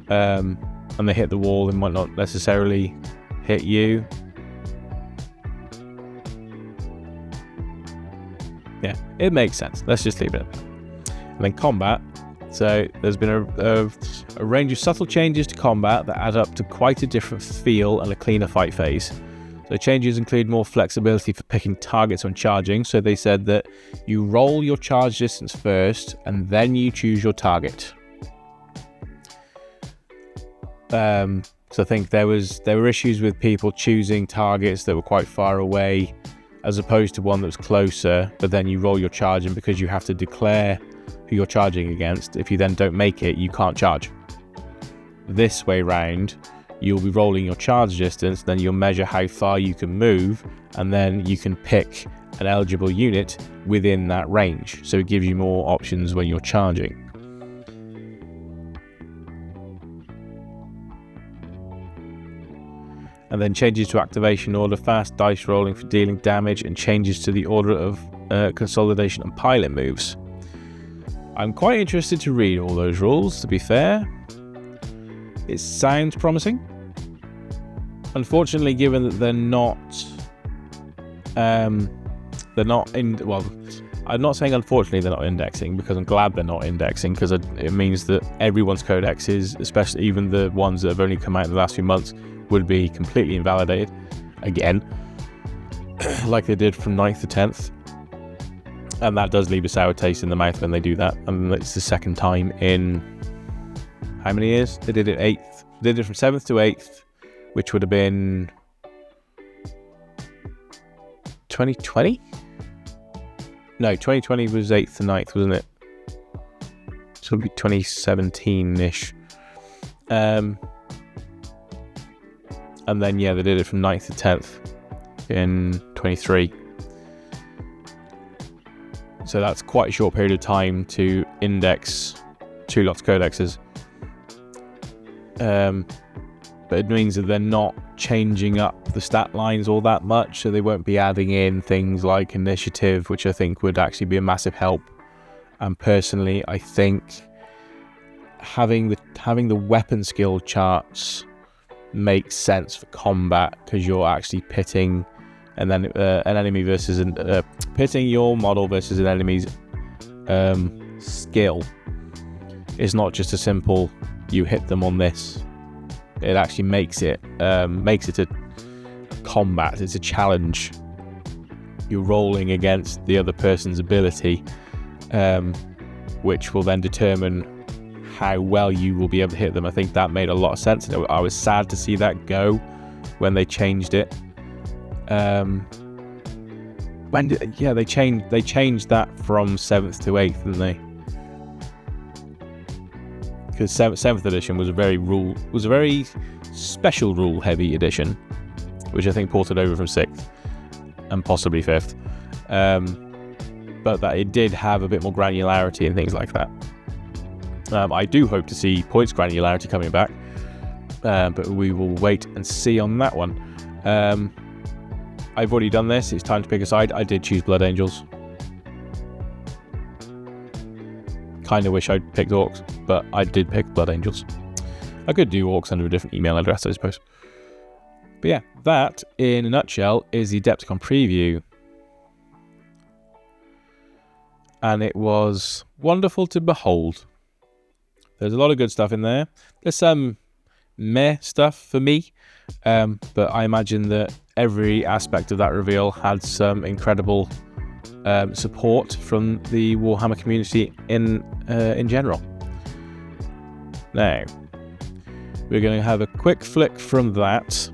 and they hit the wall, they might not necessarily hit you. Yeah, it makes sense. Let's just leave it at that. And then combat. So there's been a range of subtle changes to combat that add up to quite a different feel and a cleaner fight phase. So changes include more flexibility for picking targets when charging. So they said that you roll your charge distance first and then you choose your target. So I think there were issues with people choosing targets that were quite far away as opposed to one that was closer, but then you roll your charge, and because you have to declare who you're charging against, if you then don't make it, you can't charge. This way round, you'll be rolling your charge distance, then you'll measure how far you can move, and then you can pick an eligible unit within that range. So it gives you more options when you're charging. And then changes to activation order, fast dice rolling for dealing damage, and changes to the order of consolidation and pilot moves. I'm quite interested to read all those rules, to be fair. It sounds promising. Unfortunately, given that they're not well, I'm not saying unfortunately they're not indexing, because I'm glad they're not indexing, because it means that everyone's codexes, especially even the ones that have only come out in the last few months, would be completely invalidated again, like they did from 9th to 10th. And that does leave a sour taste in the mouth when they do that. And it's the second time in how many years? They did it 8th. They did it from 7th to 8th, which would have been 2020? No, 2020 was 8th to 9th, wasn't it? So it would be 2017-ish. And then, yeah, they did it from 9th to 10th in 23. So that's quite a short period of time to index 2 lots of codexes. But it means that they're not changing up the stat lines all that much, so they won't be adding in things like initiative, which I think would actually be a massive help. And personally, I think having the weapon skill charts makes sense for combat, because you're actually pitting and then an enemy versus pitting your model versus an enemy's skill. It's not just a simple you hit them on this. It actually makes it a combat. It's a challenge. You're rolling against the other person's ability, which will then determine how well you will be able to hit them. I think that made a lot of sense, and I was sad to see that go when they changed it. They changed that from 7th to 8th, didn't they? Because 7th edition was a very special rule heavy edition, which I think ported over from 6th and possibly 5th. But that it did have a bit more granularity and things like that. I do hope to see points granularity coming back, but we will wait and see on that one. I've already done this. It's time to pick a side. I did choose Blood Angels. Kind of wish I'd picked Orcs, but I did pick Blood Angels. I could do Orcs under a different email address, I suppose. But yeah, that, in a nutshell, is the Adepticon preview. and it was wonderful to behold. There's a lot of good stuff in there. There's some meh stuff for me, but I imagine that every aspect of that reveal had some incredible support from the Warhammer community in general. Now, we're going to have a quick flick from that.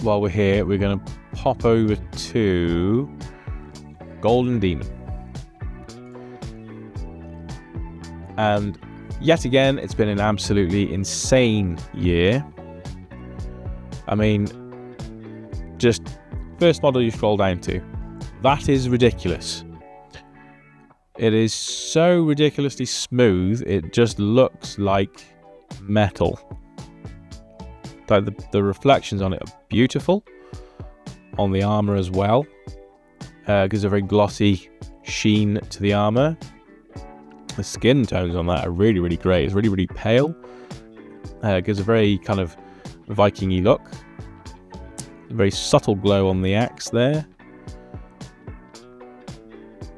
While we're here, we're going to pop over to Golden Demon. And yet again, it's been an absolutely insane year. I mean, just first model you scroll down to. That is ridiculous. It is so ridiculously smooth, it just looks like metal. Like the reflections on it are beautiful. On the armor as well. Gives a very glossy sheen to the armor. The skin tones on that are really, really great. It's really, really pale. Gives a very kind of Viking-y look. A very subtle glow on the axe there.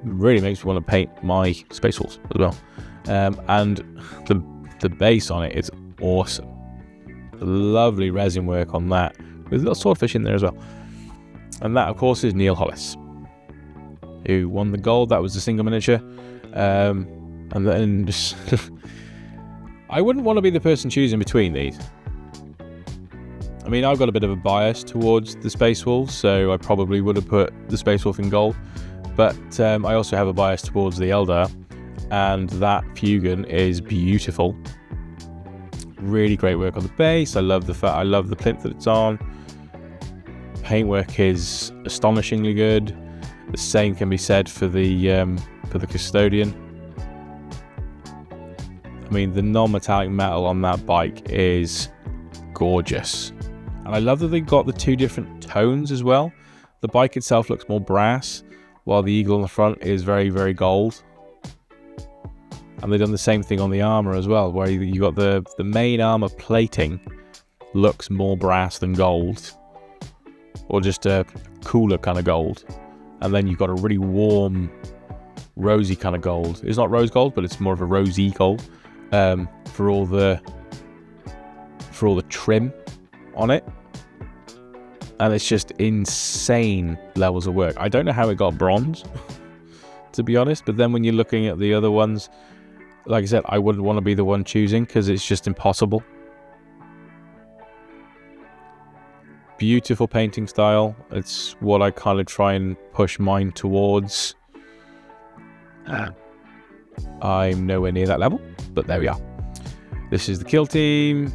Really makes me want to paint my Space Wolves as well. And the base on it is awesome. The lovely resin work on that, with a little swordfish in there as well. And that, of course, is Neil Hollis, who won the gold. That was the single miniature. And then just I wouldn't want to be the person choosing between these. I mean, I've got a bit of a bias towards the Space Wolves, so I probably would have put the Space Wolf in gold. But I also have a bias towards the Eldar, and that Fugan is beautiful. Really great work on the base. I love the plinth that it's on. Paintwork is astonishingly good. The same can be said for the Custodian. I mean, the non-metallic metal on that bike is gorgeous. And I love that they got the two different tones as well. The bike itself looks more brass, while the eagle on the front is very, very gold. And they've done the same thing on the armor as well, where you got the main armor plating looks more brass than gold, or just a cooler kind of gold. And then you've got a really warm, rosy kind of gold. It's not rose gold, but it's more of a rosy gold for all the trim on it. And it's just insane levels of work. I don't know how it got bronze, to be honest. But then when you're looking at the other ones, like I said, I wouldn't want to be the one choosing because it's just impossible. Beautiful painting style. It's what I kind of try and push mine towards. I'm nowhere near that level, but there we are. This is the kill team.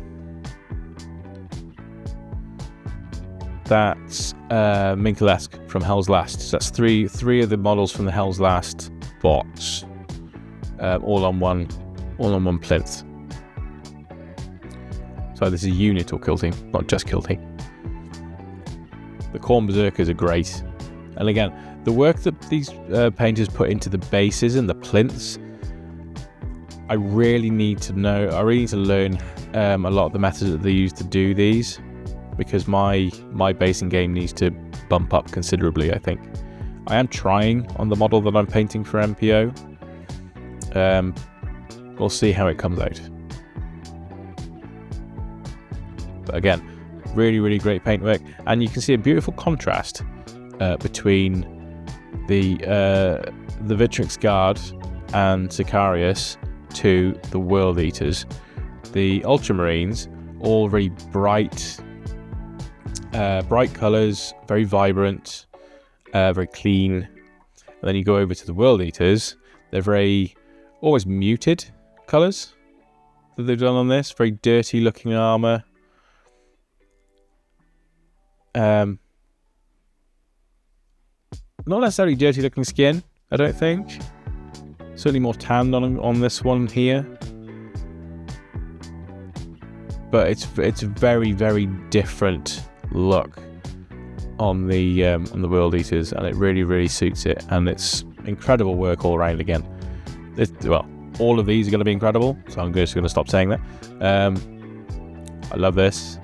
That's Minkalesque from Hell's Last. So that's three of the models from the Hell's Last box, all on one plinth. So this is unit or kill team, not just kill team. The Khorne Berserkers are great, and again, the work that these painters put into the bases and the plinths, I really need to know. I really need to learn a lot of the methods that they use to do these. Because my basing game needs to bump up considerably, I think. I am trying on the model that I'm painting for MPO. We'll see how it comes out. But again, really, really great paintwork. And you can see a beautiful contrast between the Vitrix Guard and Sicarius to the World Eaters. The Ultramarines, all very bright colours, very vibrant, very clean. And then you go over to the World Eaters, they're very almost muted colours that they've done on this. Very dirty looking armour. Not necessarily dirty looking skin, I don't think. Certainly more tanned on this one here. But it's a very, very different look on the World Eaters, and it really, really suits it, and it's incredible work all around again. Well, all of these are going to be incredible, so I'm just going to stop saying that. I love this.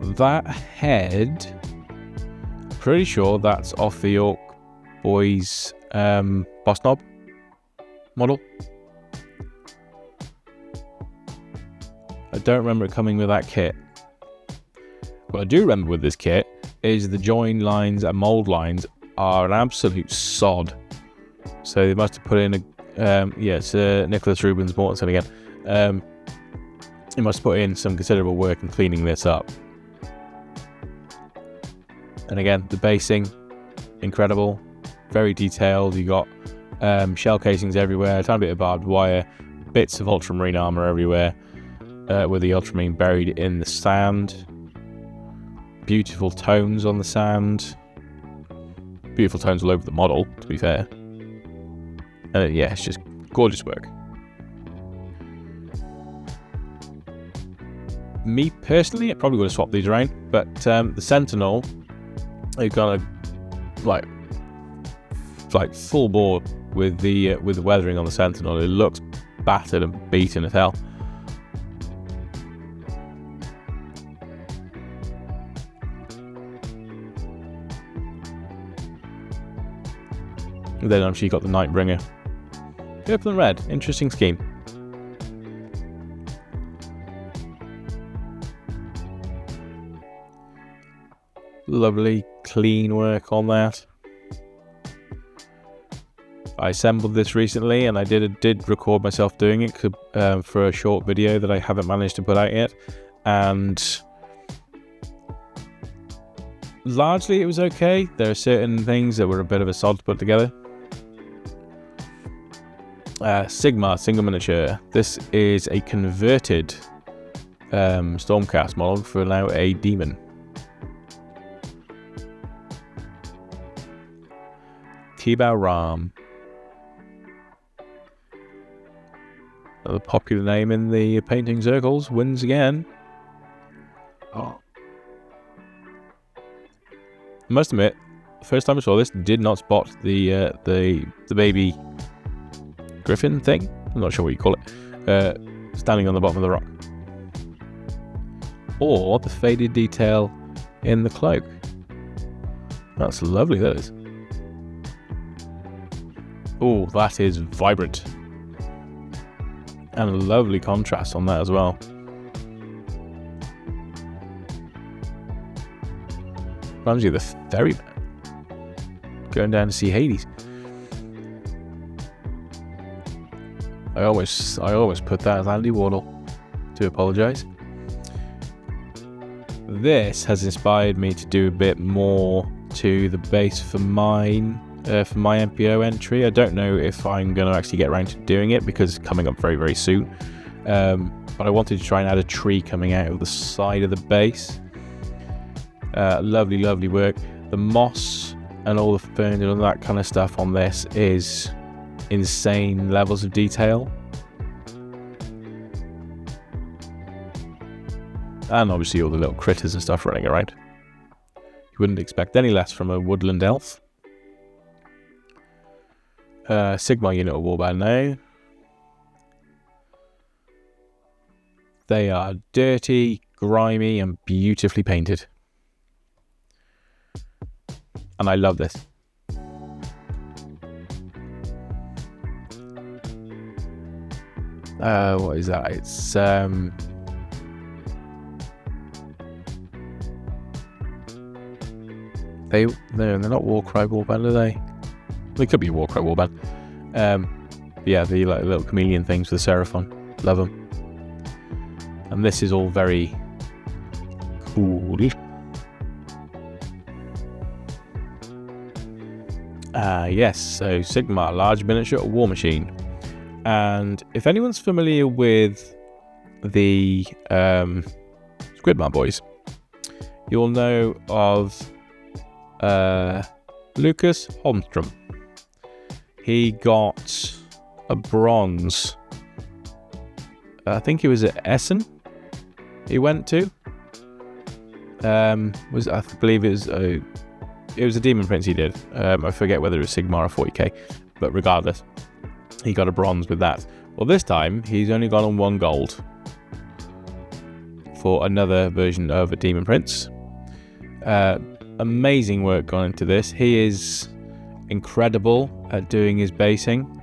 that head, pretty sure that's off the Orc Boys Boss Knob model. I don't remember it coming with that kit. What I do remember with this kit is the join lines and mold lines are an absolute sod. So they must have put in a, it's Nicholas Rubens Mortensen again. He must put in some considerable work in cleaning this up. And again, the basing, incredible, very detailed. You got shell casings everywhere, a tiny bit of barbed wire, bits of ultramarine armor everywhere, with the ultramarine buried in the sand. Beautiful tones on the sand. Beautiful tones all over the model, to be fair. Yeah, it's just gorgeous work. Me personally, I probably would have swapped these around, but the Sentinel, they've got a like full bore with the weathering on the Sentinel. It looks battered and beaten as hell. And then obviously you got the Nightbringer. Purple and red, interesting scheme. Lovely, clean work on that. I assembled this recently, and I did record myself doing it for a short video that I haven't managed to put out yet. And largely it was okay. There are certain things that were a bit of a sod to put together. Sigma single miniature. This is a converted Stormcast model for now a demon. Tibau Ram. Another popular name in the painting circles, wins again. Oh. I must admit, the first time I saw this, did not spot the baby griffin thing. I'm not sure what you call it. Standing on the bottom of the rock. Or the faded detail in the cloak. That's lovely, that is. Oh, that is vibrant. And a lovely contrast on that as well. Reminds you of the ferryman going down to see Hades. I always put that as Andy Wardle. To apologise. This has inspired me to do a bit more to the base for mine. For my MPO entry. I don't know if I'm going to actually get around to doing it because it's coming up very, very soon. But I wanted to try and add a tree coming out of the side of the base. Lovely, lovely work. The moss and all the fern and all that kind of stuff on this is insane levels of detail. And obviously all the little critters and stuff running around. You wouldn't expect any less from a woodland elf. Sigma unit of warband now. They are dirty, grimy, and beautifully painted. And I love this. What is that? It's they're not Warcry warband, are they? They could be a Warcry warband. Yeah, the like little chameleon things with the Seraphon. Love them. And this is all very cool. Yes, so Sigma, large miniature war machine. And if anyone's familiar with the Squidman boys, you'll know of Lucas Holmstrom. He got a bronze. I think it was at Essen. He went to. I believe it was a Demon Prince he did. I forget whether it was Sigma or 40k, but regardless, he got a bronze with that. Well, this time he's only gone on 1 gold for another version of a Demon Prince. Amazing work gone into this. He is incredible at doing his basing.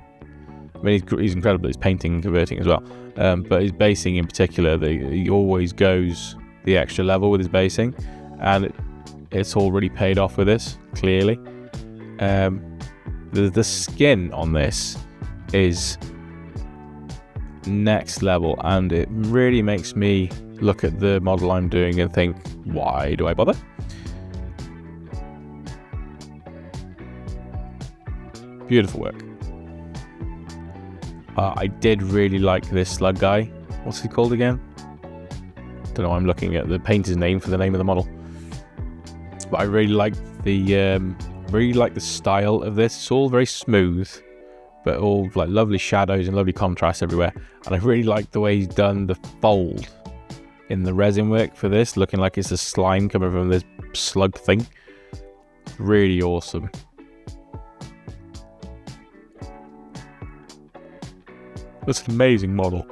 I mean, he's incredible at his painting and converting as well. But his basing in particular, he always goes the extra level with his basing, and it's all really paid off with this, clearly. The skin on this is next level, and it really makes me look at the model I'm doing and think, why do I bother? Beautiful work. I did really like this slug guy. What's he called again? Don't know. I'm looking at the painter's name for the name of the model. But I really like the style of this. It's all very smooth, but all like lovely shadows and lovely contrast everywhere. And I really like the way he's done the fold in the resin work for this, looking like it's a slime coming from this slug thing. Really awesome. That's an amazing model.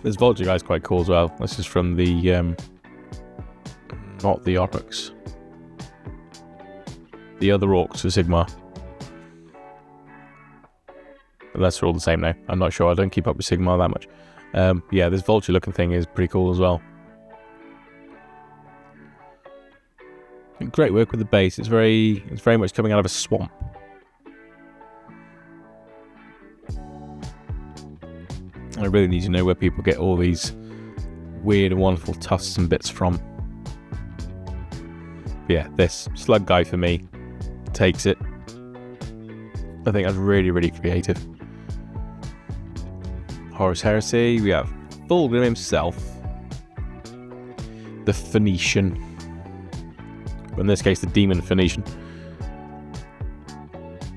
This vulture guy's quite cool as well. This is from the not the orcs, the other orcs for Sigmar. Unless they're all the same now. I'm not sure. I don't keep up with Sigmar that much. Yeah, this vulture looking thing is pretty cool as well. Great work with the base. It's very much coming out of a swamp. I really need to know where people get all these weird and wonderful tufts and bits from. But yeah, this slug guy for me takes it. I think that's really, really creative. Horus Heresy, we have Fulgrim himself, the Phoenician, in this case the Demon Phoenician.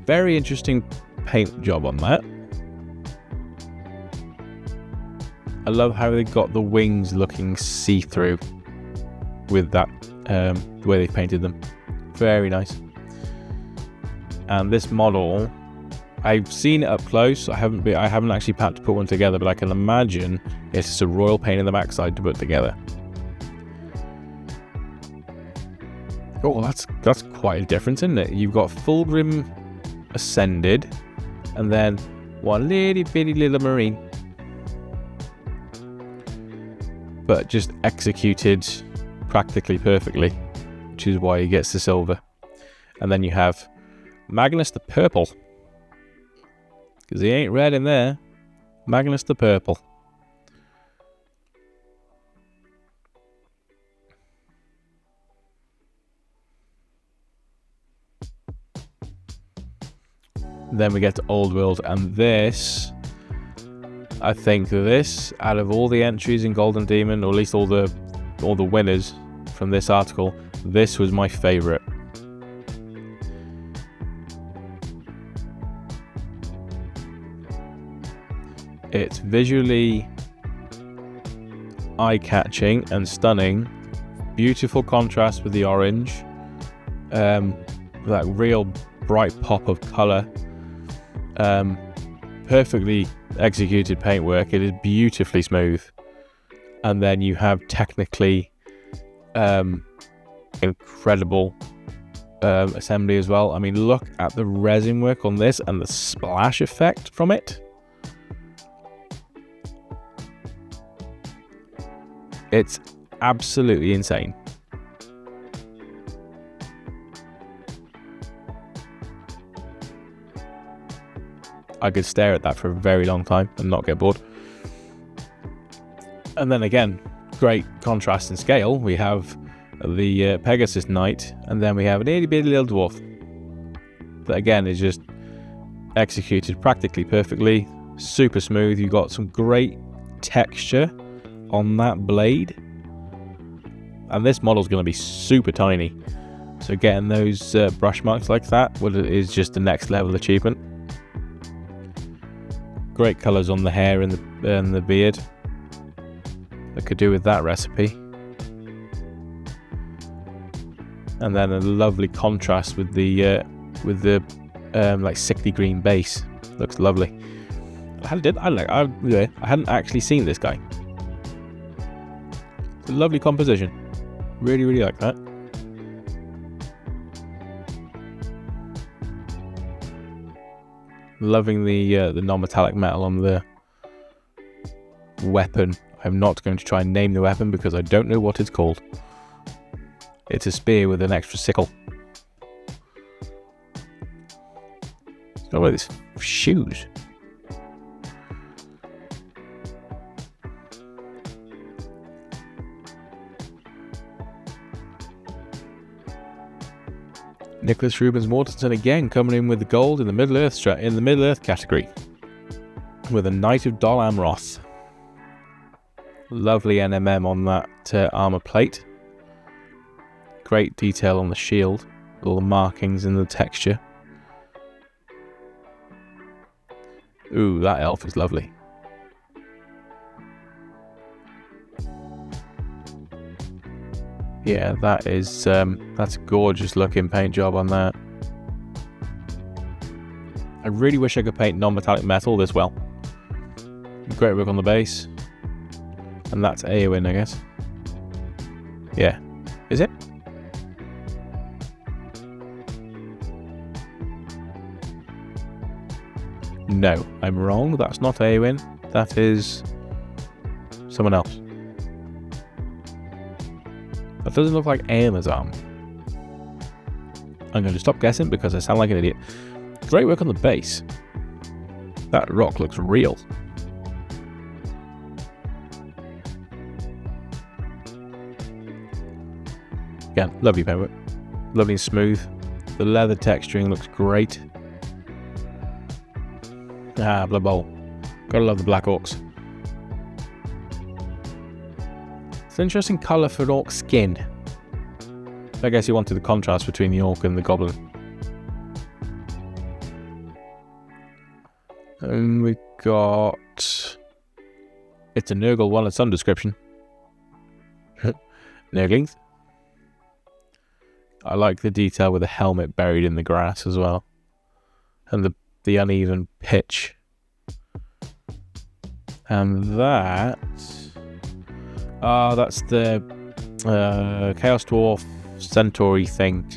Very interesting paint job on that. I love how they got the wings looking see-through with that, the way they painted them. Very nice. And this model, I've seen it up close. I haven't actually had to put one together, but I can imagine it's just a royal pain in the backside to put together. Oh, that's quite a difference, isn't it? You've got Fulgrim Ascended, and then one bitty little marine. But just executed practically perfectly, which is why he gets the silver. And then you have Magnus the Purple, because he ain't red in there. Magnus the Purple. Then we get to Old World, and this, I think this, out of all the entries in Golden Demon, or at least all the winners from this article, this was my favourite. It's visually eye-catching and stunning. Beautiful contrast with the orange. That real bright pop of colour. Perfectly executed paintwork. It is beautifully smooth. And then you have technically incredible assembly as well. I mean, look at the resin work on this and the splash effect from it. It's absolutely insane. I could stare at that for a very long time and not get bored. And then again, great contrast and scale. We have the Pegasus Knight, and then we have an itty bitty little dwarf. That again is just executed practically perfectly, super smooth. You've got some great texture on that blade, and this model's going to be super tiny. So getting those brush marks like that is just the next level achievement. Great colours on the hair and the beard. I could do with that recipe. And then a lovely contrast with the like sickly green base. Looks lovely. I hadn't actually seen this guy. It's a lovely composition. Really, really like that. Loving the non-metallic metal on the weapon. I'm not going to try and name the weapon because I don't know what it's called. It's a spear with an extra sickle. It's got one of these shoes. Nicholas Rubens Mortensen again coming in with the gold in the Middle Earth category with a Knight of Dol Amroth. Lovely NMM on that armor plate. Great detail on the shield, all the markings and the texture. Ooh, that elf is lovely. Yeah, that's a gorgeous looking paint job on that. I really wish I could paint non-metallic metal this well. Great work on the base. And that's Eowyn, I guess. Yeah. Is it? No, I'm wrong. That's not Eowyn. That is someone else. That doesn't look like Aona's arm. I'm going to stop guessing because I sound like an idiot. Great work on the base. That rock looks real. Again, lovely paintwork. Lovely and smooth. The leather texturing looks great. Blood Bowl. Gotta love the Black Orcs. It's an interesting colour for an orc skin. I guess you wanted the contrast between the orc and the goblin. And we've got... It's a Nurgle one of some description. Nurglings. I like the detail with the helmet buried in the grass as well. And the uneven pitch. And that... that's the Chaos Dwarf Centauri thing.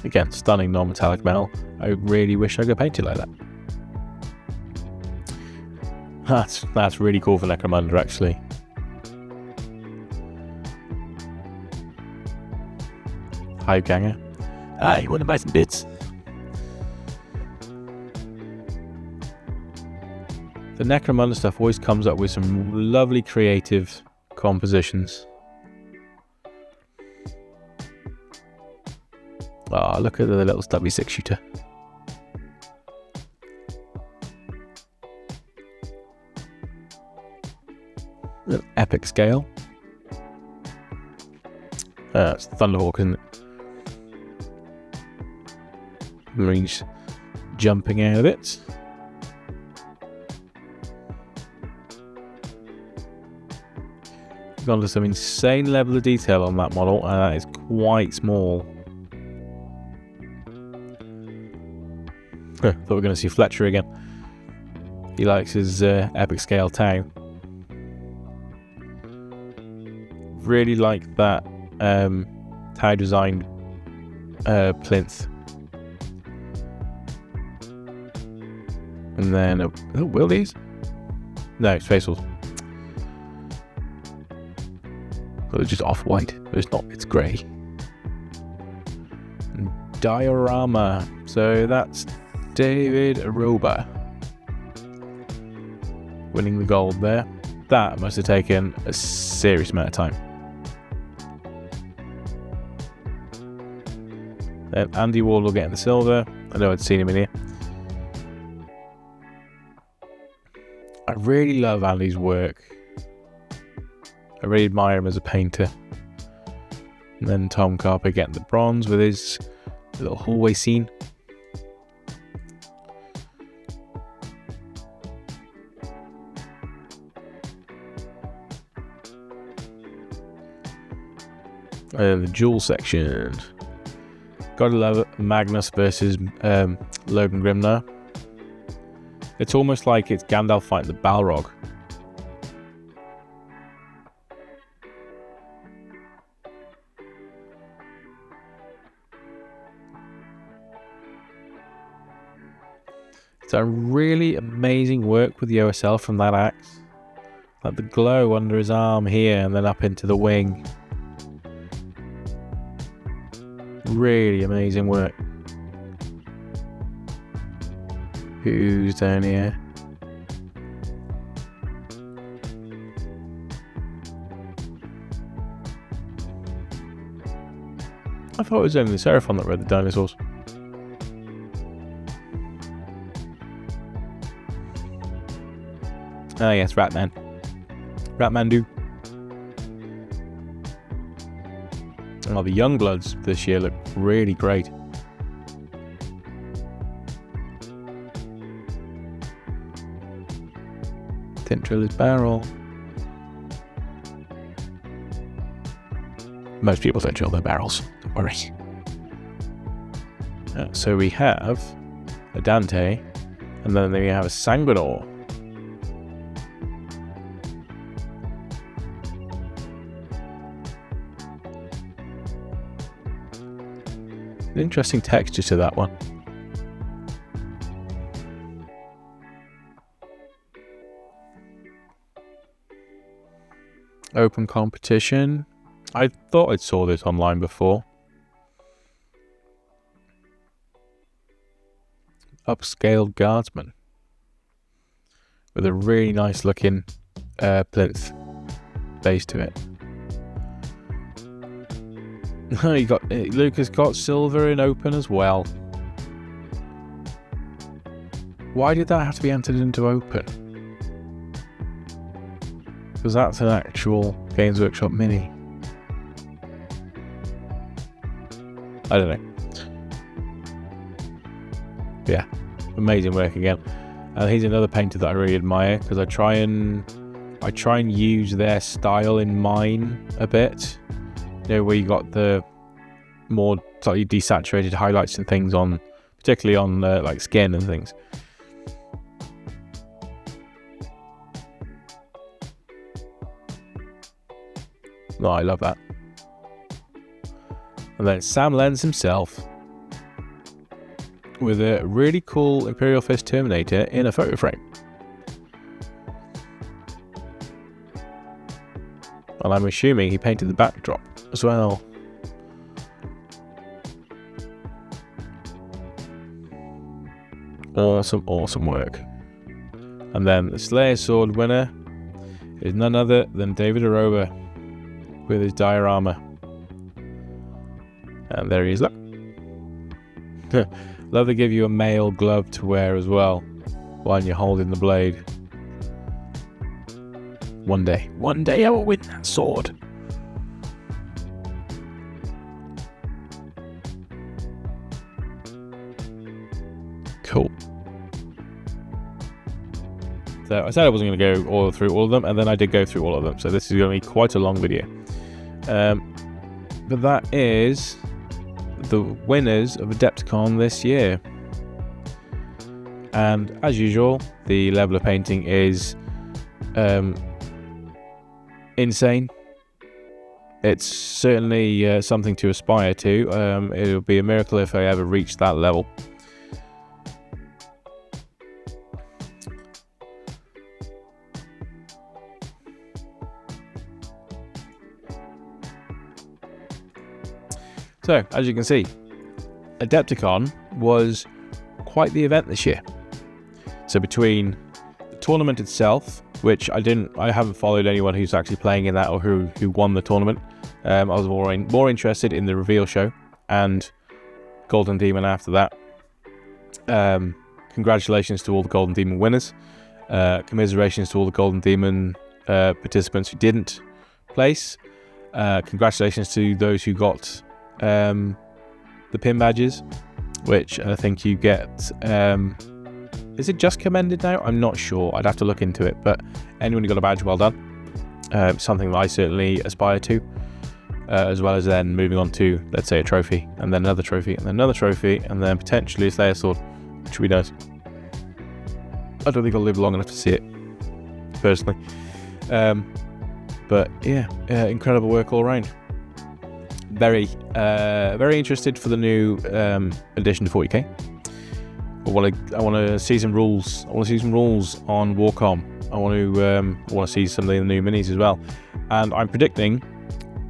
Again, stunning non-metallic metal. I really wish I could paint it like that. That's really cool for Necromunda, actually. Hiveganger. You want to buy some bits? The Necromunda stuff always comes up with some lovely creative compositions. Look at the little stubby 6-shooter. Little epic scale. It's Thunderhawk, isn't it? Marines jumping out of it. Gone to some insane level of detail on that model, and that is quite small. Thought we were going to see Fletcher again. He likes his epic scale town. Really like that tower design plinth. And then, will these? No, Space Wolves. Well, it's just off-white. It's not, it's grey. Diorama. So that's David Aroba winning the gold there. That must have taken a serious amount of time. Then Andy Wardle getting the silver. I know I'd seen him in here. I really love Andy's work. I really admire him as a painter. And then Tom Carper getting the bronze with his little hallway scene. And the jewel section. Gotta love it. Magnus versus Logan Grimnar. It's almost like it's Gandalf fighting the Balrog. It's a really amazing work with the OSL from that axe. Like the glow under his arm here and then up into the wing. Really amazing work. Who's down here? I thought it was only the Seraphon that rode the dinosaurs. Ah yes, Ratman. Ratmandu. Oh, the Youngbloods this year look really great. Didn't drill his barrel. Most people don't drill their barrels, don't worry. So we have a Dante, and then we have a Sanguinor. Interesting texture to that one. Open competition. I thought I saw this online before. Upscaled guardsman with a really nice looking plinth base to it. You got Lucas got silver in open as well. Why did that have to be entered into open? Because that's an actual Games Workshop mini. I don't know. Yeah, amazing work again. And he's another painter that I really admire because I try and use their style in mine a bit. You know, where you got the more slightly desaturated highlights and things on, particularly on like skin and things. No, I love that. And then Sam Lenz himself with a really cool Imperial Fist Terminator in a photo frame. And I'm assuming he painted the backdrop as well. Awesome work. And then the Slayer Sword winner is none other than David Aroba with his diorama. And there he is, look. Love to give you a male glove to wear as well while you're holding the blade. One day I will win that sword. Cool. So I said I wasn't going to go all through all of them, and then I did go through all of them. So this is going to be quite a long video. But that is the winners of Adepticon this year. And as usual, the level of painting is insane. It's certainly something to aspire to. It would be a miracle if I ever reached that level. So, as you can see, Adepticon was quite the event this year. So between the tournament itself, which I haven't followed anyone who's actually playing in that or who won the tournament. I was more interested in the reveal show and Golden Demon after that. Congratulations to all the Golden Demon winners. Commiserations to all the Golden Demon participants who didn't place. Congratulations to those who got the pin badges, which I think you get. Is it just commended now? I'm not sure. I'd have to look into it. But anyone who got a badge, well done. Something that I certainly aspire to. as well as then moving on to, let's say, a trophy, and then another trophy, and then another trophy, and then potentially a Slayer sword, which we don't. I don't think I'll live long enough to see it, personally. But yeah, incredible work all around. Very interested for the new addition to 40k. I want to see some rules. I want to see some rules on Warcom. I want to see some of the new minis as well. And I'm predicting.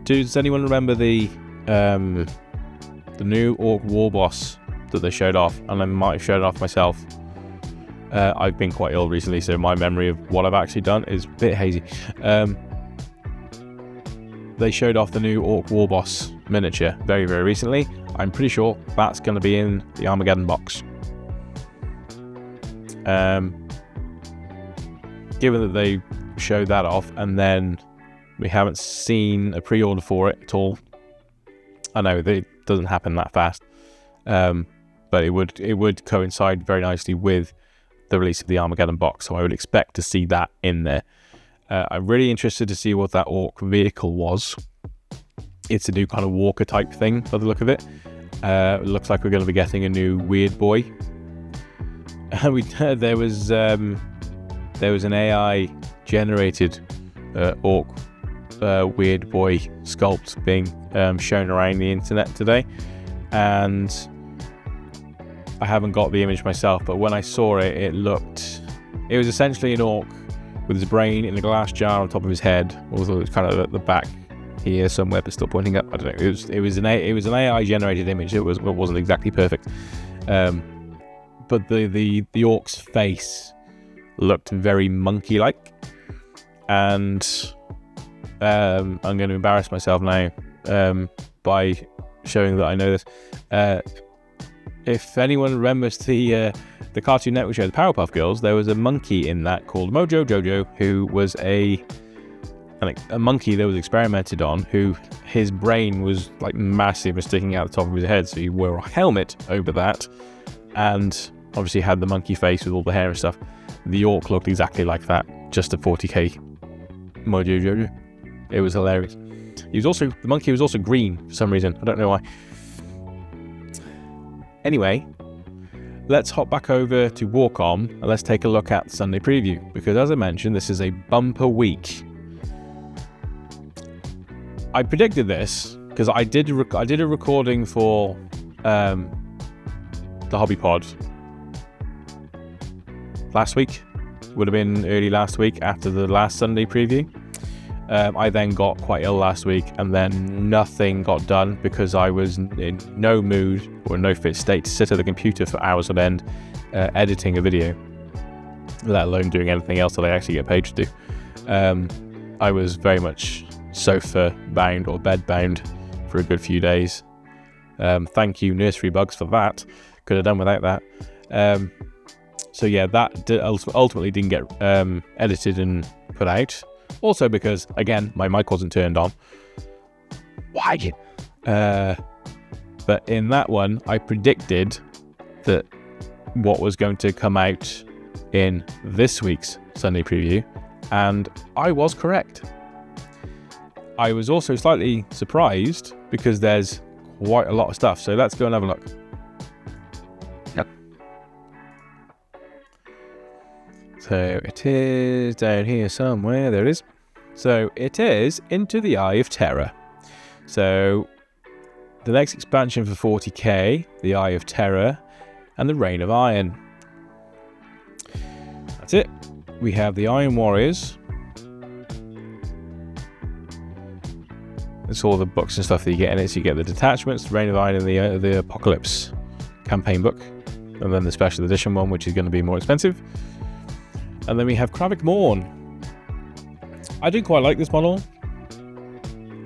Does anyone remember the new Orc War Boss that they showed off? And I might have showed it off myself. I've been quite ill recently, so my memory of what I've actually done is a bit hazy. They showed off the new Orc War Boss miniature very, very recently. I'm pretty sure that's going to be in the Armageddon box. Given that they showed that off and then we haven't seen a pre-order for it at all. I know that it doesn't happen that fast, but it would coincide very nicely with the release of the Armageddon box, so I would expect to see that in there. I'm really interested to see what that Orc vehicle was. It's a new kind of walker type thing by the look of it. It looks like we're going to be getting a new Weird Boy. There was an AI generated Orc Weird Boy sculpt being shown around the internet today, and I haven't got the image myself, but when I saw it, it was essentially an Orc with his brain in a glass jar on top of his head, although it was kind of at the back here somewhere, but still pointing up. I don't know. It was an AI generated image. It wasn't exactly perfect, but the Orc's face looked very monkey like, and I'm going to embarrass myself now by showing that I know this. If anyone remembers the Cartoon Network show, the Powerpuff Girls, there was a monkey in that called Mojo Jojo, who was a monkey that was experimented on, who his brain was like massive and sticking out the top of his head, so he wore a helmet over that, and obviously had the monkey face with all the hair and stuff. The Orc looked exactly like that, just a 40k Mojo Jojo. It was hilarious. The monkey was also green for some reason. I don't know why. Anyway, let's hop back over to Warcom and let's take a look at the Sunday preview, because as I mentioned, this is a bumper week. I predicted this because I did a recording for the Hobby Pod last week. Would have been early last week after the last Sunday preview. I then got quite ill last week, and then nothing got done because I was in no mood or no fit state to sit at the computer for hours on end editing a video, let alone doing anything else that I actually get paid to do. I was very much sofa bound or bed bound for a good few days. Thank you, Nursery Bugs, for that. Could have done without that. So yeah, that ultimately didn't get edited and put out. Also because, again, my mic wasn't turned on. Why? But in that one, I predicted that what was going to come out in this week's Sunday preview, and I was correct. I was also slightly surprised because there's quite a lot of stuff. So let's go and have a look. Yep. So it is down here somewhere. There it is. So it is Into the Eye of Terror. So the next expansion for 40k, the Eye of Terror, and the Reign of Iron. That's it. We have the Iron Warriors. It's all the books and stuff that you get in it. So you get the detachments, the Reign of Iron, and the Apocalypse campaign book, and then the special edition one, which is going to be more expensive. And then we have Kravik Morn. I do quite like this model.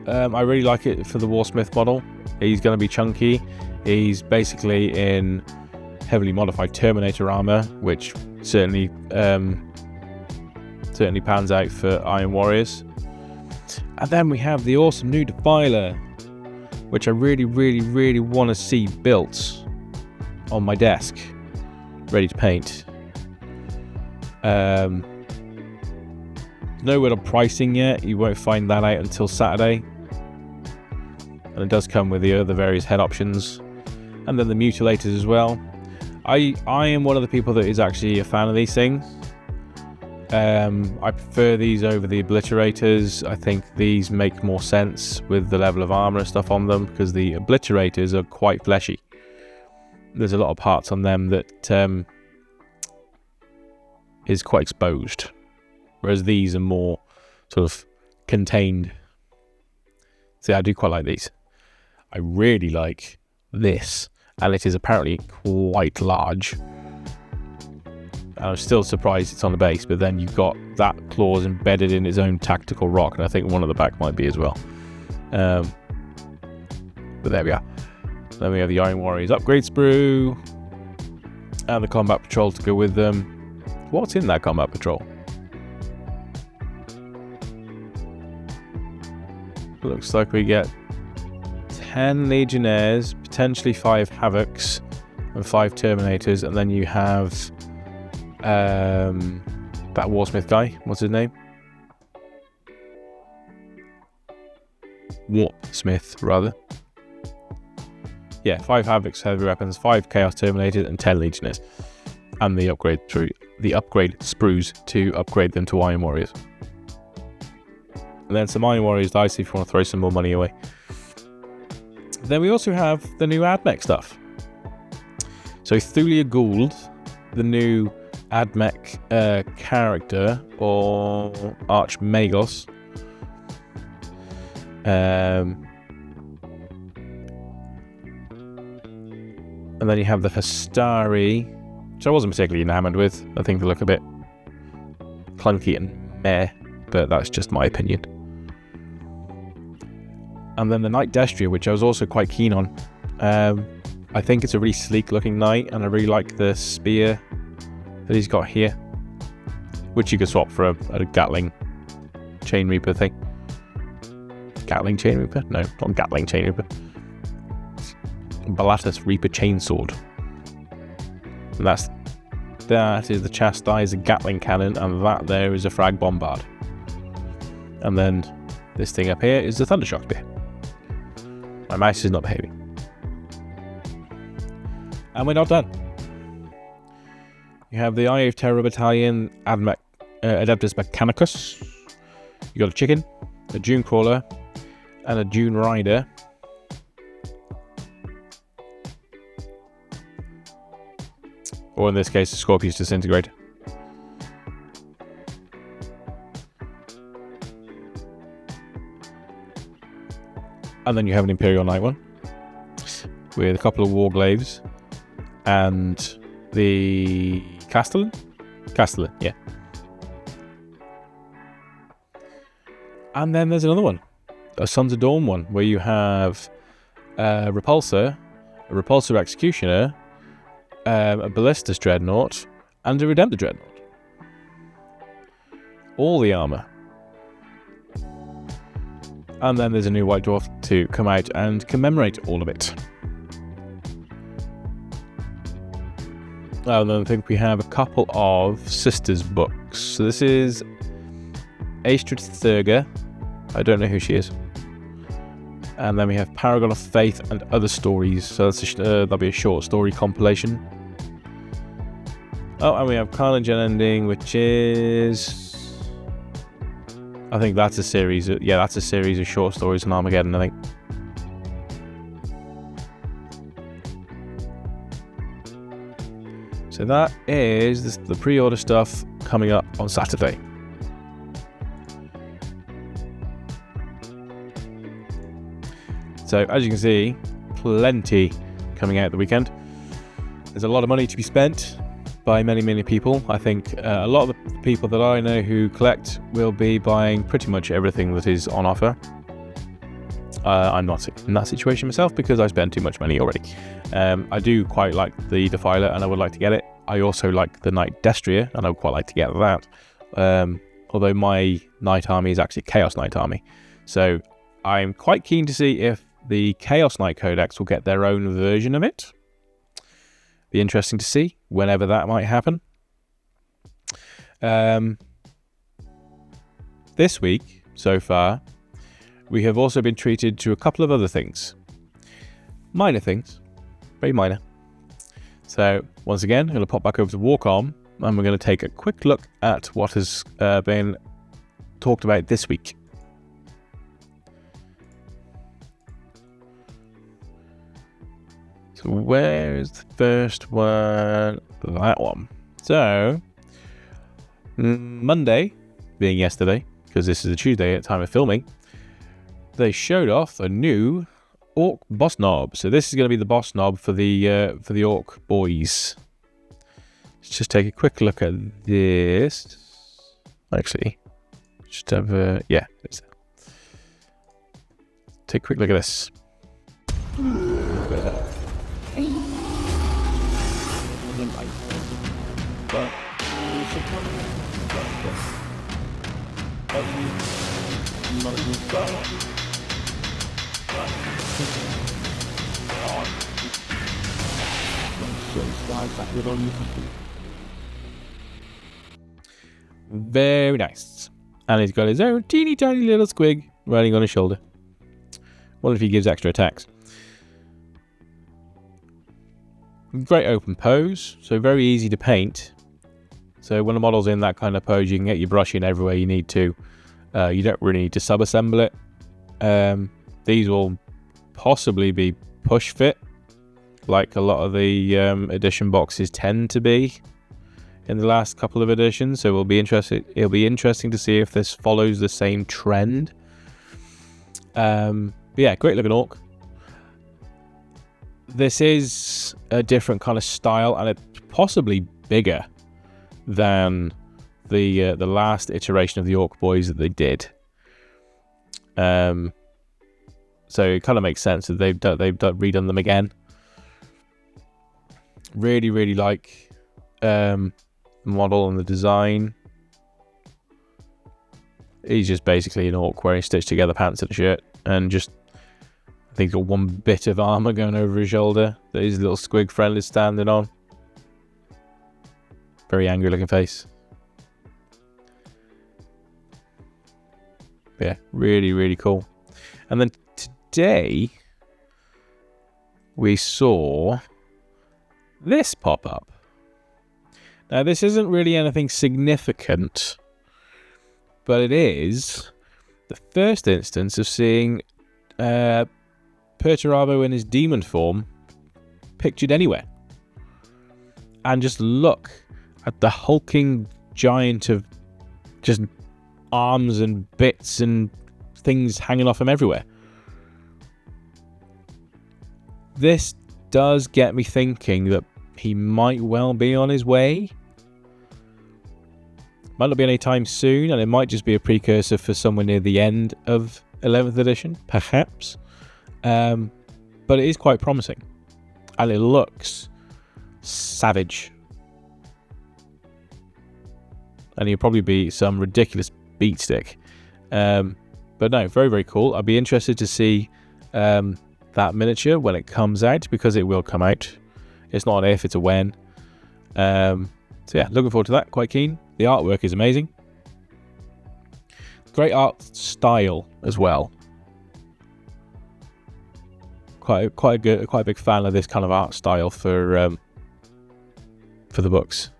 I really like it for the Warsmith model. He's going to be chunky. He's basically in heavily modified Terminator armor, which certainly pans out for Iron Warriors. And then we have the awesome new Defiler, which I really, really, really want to see built on my desk, ready to paint. No word on pricing yet. You won't find that out until Saturday. and it does come with the other various head options, and then the mutilators as well. I am one of the people that is actually a fan of these things. I prefer these over the obliterators. I think these make more sense with the level of armor and stuff on them, because the obliterators are quite fleshy. There's a lot of parts on them that is quite exposed, whereas these are more sort of contained. See, I do quite like these. I really like this, and it is apparently quite large. I'm still surprised it's on the base, but then you've got that clause embedded in its own tactical rock, and I think one at the back might be as well. But there we are. Then we have the Iron Warriors upgrade sprue, and the combat patrol to go with them. What's in that combat patrol? Looks like we get 10 Legionnaires, potentially 5 Havocs, and 5 Terminators, and then you have that Warsmith guy. What's his name? Warpsmith, rather. Yeah, 5 Havocs, heavy weapons, 5 Chaos Terminators, and 10 Legionnaires, and the upgrade sprues to upgrade them to Iron Warriors. And then some Iron Warriors dice if you want to throw some more money away. Then we also have the new AdMech stuff. So Thulia Gould, the new AdMech character, or Archmagos. And then you have the Hastari, which I wasn't particularly enamored with. I think they look a bit clunky and meh, but that's just my opinion. And then the Knight Destria, which I was also quite keen on. I think it's a really sleek looking knight, and I really like the spear that he's got here, which you could swap for a Gatling Chain Reaper thing. Gatling Chain Reaper? No, not Gatling Chain Reaper. Balatus Reaper Chainsword. And that is the Chastise Gatling Cannon, and that there is a Frag Bombard. And then this thing up here is the Thundershock Spear. My mouse is not behaving. And we're not done. You have the Eye of Terror Battalion, Adeptus Mechanicus. You got a chicken, a Dune Crawler, and a Dune Rider. Or in this case, a Scorpius Disintegrator. And then you have an Imperial Knight one with a couple of Warglaves and the Castellan, yeah. And then there's another one, a Sons of Dawn one, where you have a Repulsor Executioner, a Ballistus Dreadnought, and a Redemptor Dreadnought. All the armor. And then there's a new White Dwarf to come out and commemorate all of it. And then I think we have a couple of Sisters books. So this is Astrid Thurga. I don't know who she is. And then we have Paragon of Faith and Other Stories. So that's that'll be a short story compilation. Oh, and we have Carnage Unending, which is... I think that's a series. That's a series of short stories on Armageddon, I think. So that is the pre-order stuff coming up on Saturday. So as you can see, plenty coming out the weekend. There's a lot of money to be spent by many, many people. I think a lot of the people that I know who collect will be buying pretty much everything that is on offer. I'm not in that situation myself because I spend too much money already. I do quite like the Defiler and I would like to get it. I also like the Knight Destria and I would quite like to get that. Although my Knight Army is actually Chaos Knight Army. So I'm quite keen to see if the Chaos Knight Codex will get their own version of it. Be interesting to see whenever that might happen. This week, so far, we have also been treated to a couple of other things. Minor things. Very minor. So, once again, I'm going to pop back over to Warcom, and we're going to take a quick look at what has been talked about this week. So where's the first one? That one. So, Monday, being yesterday, because this is a Tuesday at the time of filming, they showed off a new Orc boss knob. So this is going to be the boss knob for the Orc boys. Let's just take a quick look at this. Actually, just have a take a quick look at this. Very nice. And he's got his own teeny tiny little squig riding on his shoulder. Wonder if he gives extra attacks. Great open pose, so very easy to paint. So when a model's in that kind of pose, you can get your brush in everywhere you need to. You don't really need to sub-assemble it. These will possibly be push fit, like a lot of the edition boxes tend to be in the last couple of editions. So it'll be interesting to see if this follows the same trend. But yeah, great looking orc. This is a different kind of style, and it's possibly bigger than the last iteration of the Orc Boys that they did. So it kind of makes sense that they've redone them again. Really like the model and the design. He's just basically an orc wearing stitched together pants and a shirt, and just I think he's got one bit of armor going over his shoulder that his little squig friend is standing on. Very angry looking face. Yeah, really cool. And then today we saw this pop up. Now this isn't really anything significant, but it is the first instance of seeing Perturabo in his demon form pictured anywhere. And just look at the hulking giant of just arms and bits and things hanging off him everywhere. This does get me thinking that he might well be on his way. Might not be any time soon, and it might just be a precursor for somewhere near the end of 11th edition, perhaps. But it is quite promising, and it looks savage. And he'll probably be some ridiculous beat stick. But no, very cool. I'll be interested to see that miniature when it comes out, because it will come out. It's not an if, it's a when. So yeah, looking forward to that. Quite keen. The artwork is amazing. Great art style as well. Quite a big fan of this kind of art style for the books.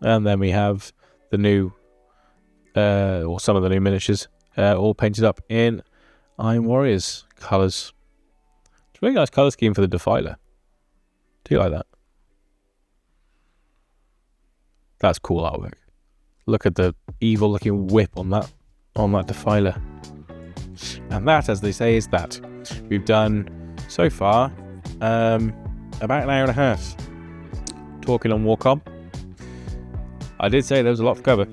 And then we have the new, or some of the new miniatures, all painted up in Iron Warriors colours. It's a really nice colour scheme for the Defiler. Do you like that? That's cool artwork. Look at the evil-looking whip on that Defiler. And that, as they say, is that. We've done so far about an hour and a half talking on Warcom. I did say there was a lot to cover.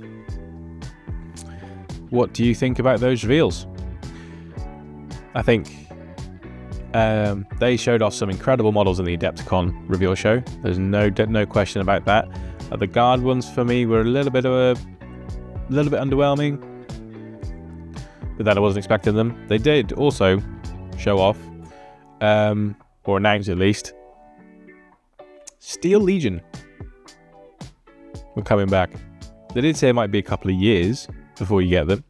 What do you think about those reveals? I think they showed off some incredible models in the Adepticon reveal show. There's no question about that. The guard ones for me were a little bit underwhelming, but then I wasn't expecting them. They did also show off, or announce at least, Steel Legion were coming back. They did say it might be a couple of years, before you get them,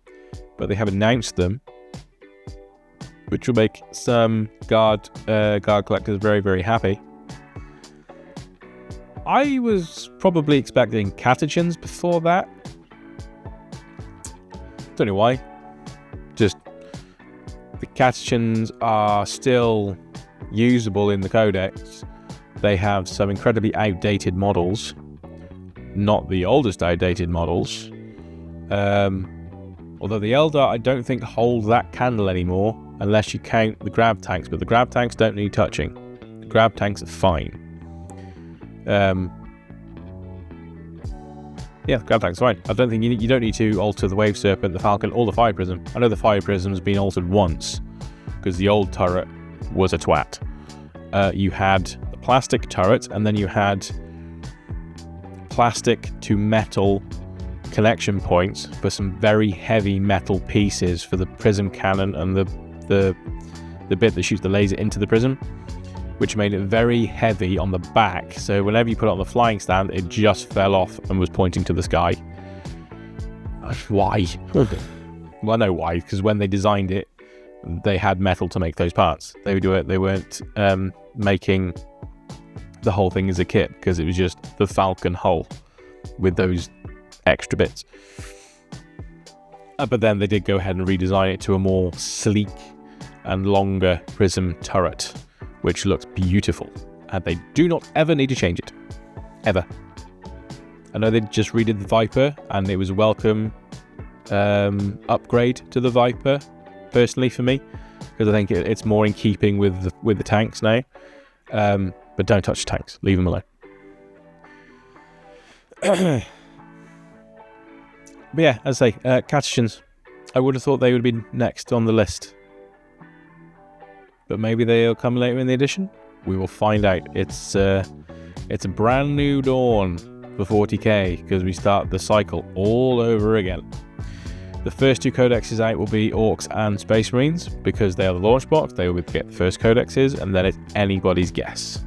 but they have announced them, which will make some guard collectors very, very happy. I was probably expecting catechins before that. Don't know why. Just the catechins are still usable in the codex. They have some incredibly outdated models, not the oldest outdated models. Although the Eldar, I don't think hold that candle anymore, unless you count the grab tanks. But the grab tanks don't need touching. The grab tanks are fine. Yeah, the grab tank's fine. I don't think you don't need to alter the Wave Serpent, the Falcon, or the Fire Prism. I know the Fire Prism's been altered once, because the old turret was a twat. You had the plastic turret, and then you had plastic to metal connection points for some very heavy metal pieces for the prism cannon and the bit that shoots the laser into the prism, which made it very heavy on the back. So whenever you put it on the flying stand, it just fell off and was pointing to the sky. Why? Well, I know why, because when they designed it, they had metal to make those parts. They would do it. They weren't making the whole thing as a kit, because it was just the Falcon hull with those extra bits. But then they did go ahead and redesign it to a more sleek and longer prism turret, which looks beautiful, and they do not ever need to change it. Ever. I know they just redid the Viper, and it was a welcome upgrade to the Viper, personally, for me, because I think it's more in keeping with the tanks now. But don't touch the tanks. Leave them alone. But yeah, as I say, catechins. I would have thought they would have been next on the list. But maybe they'll come later in the edition. We will find out. It's a brand new dawn for 40k, because we start the cycle all over again. The first two codexes out will be Orcs and Space Marines, because they are the launch box. They will get the first codexes, and then it's anybody's guess.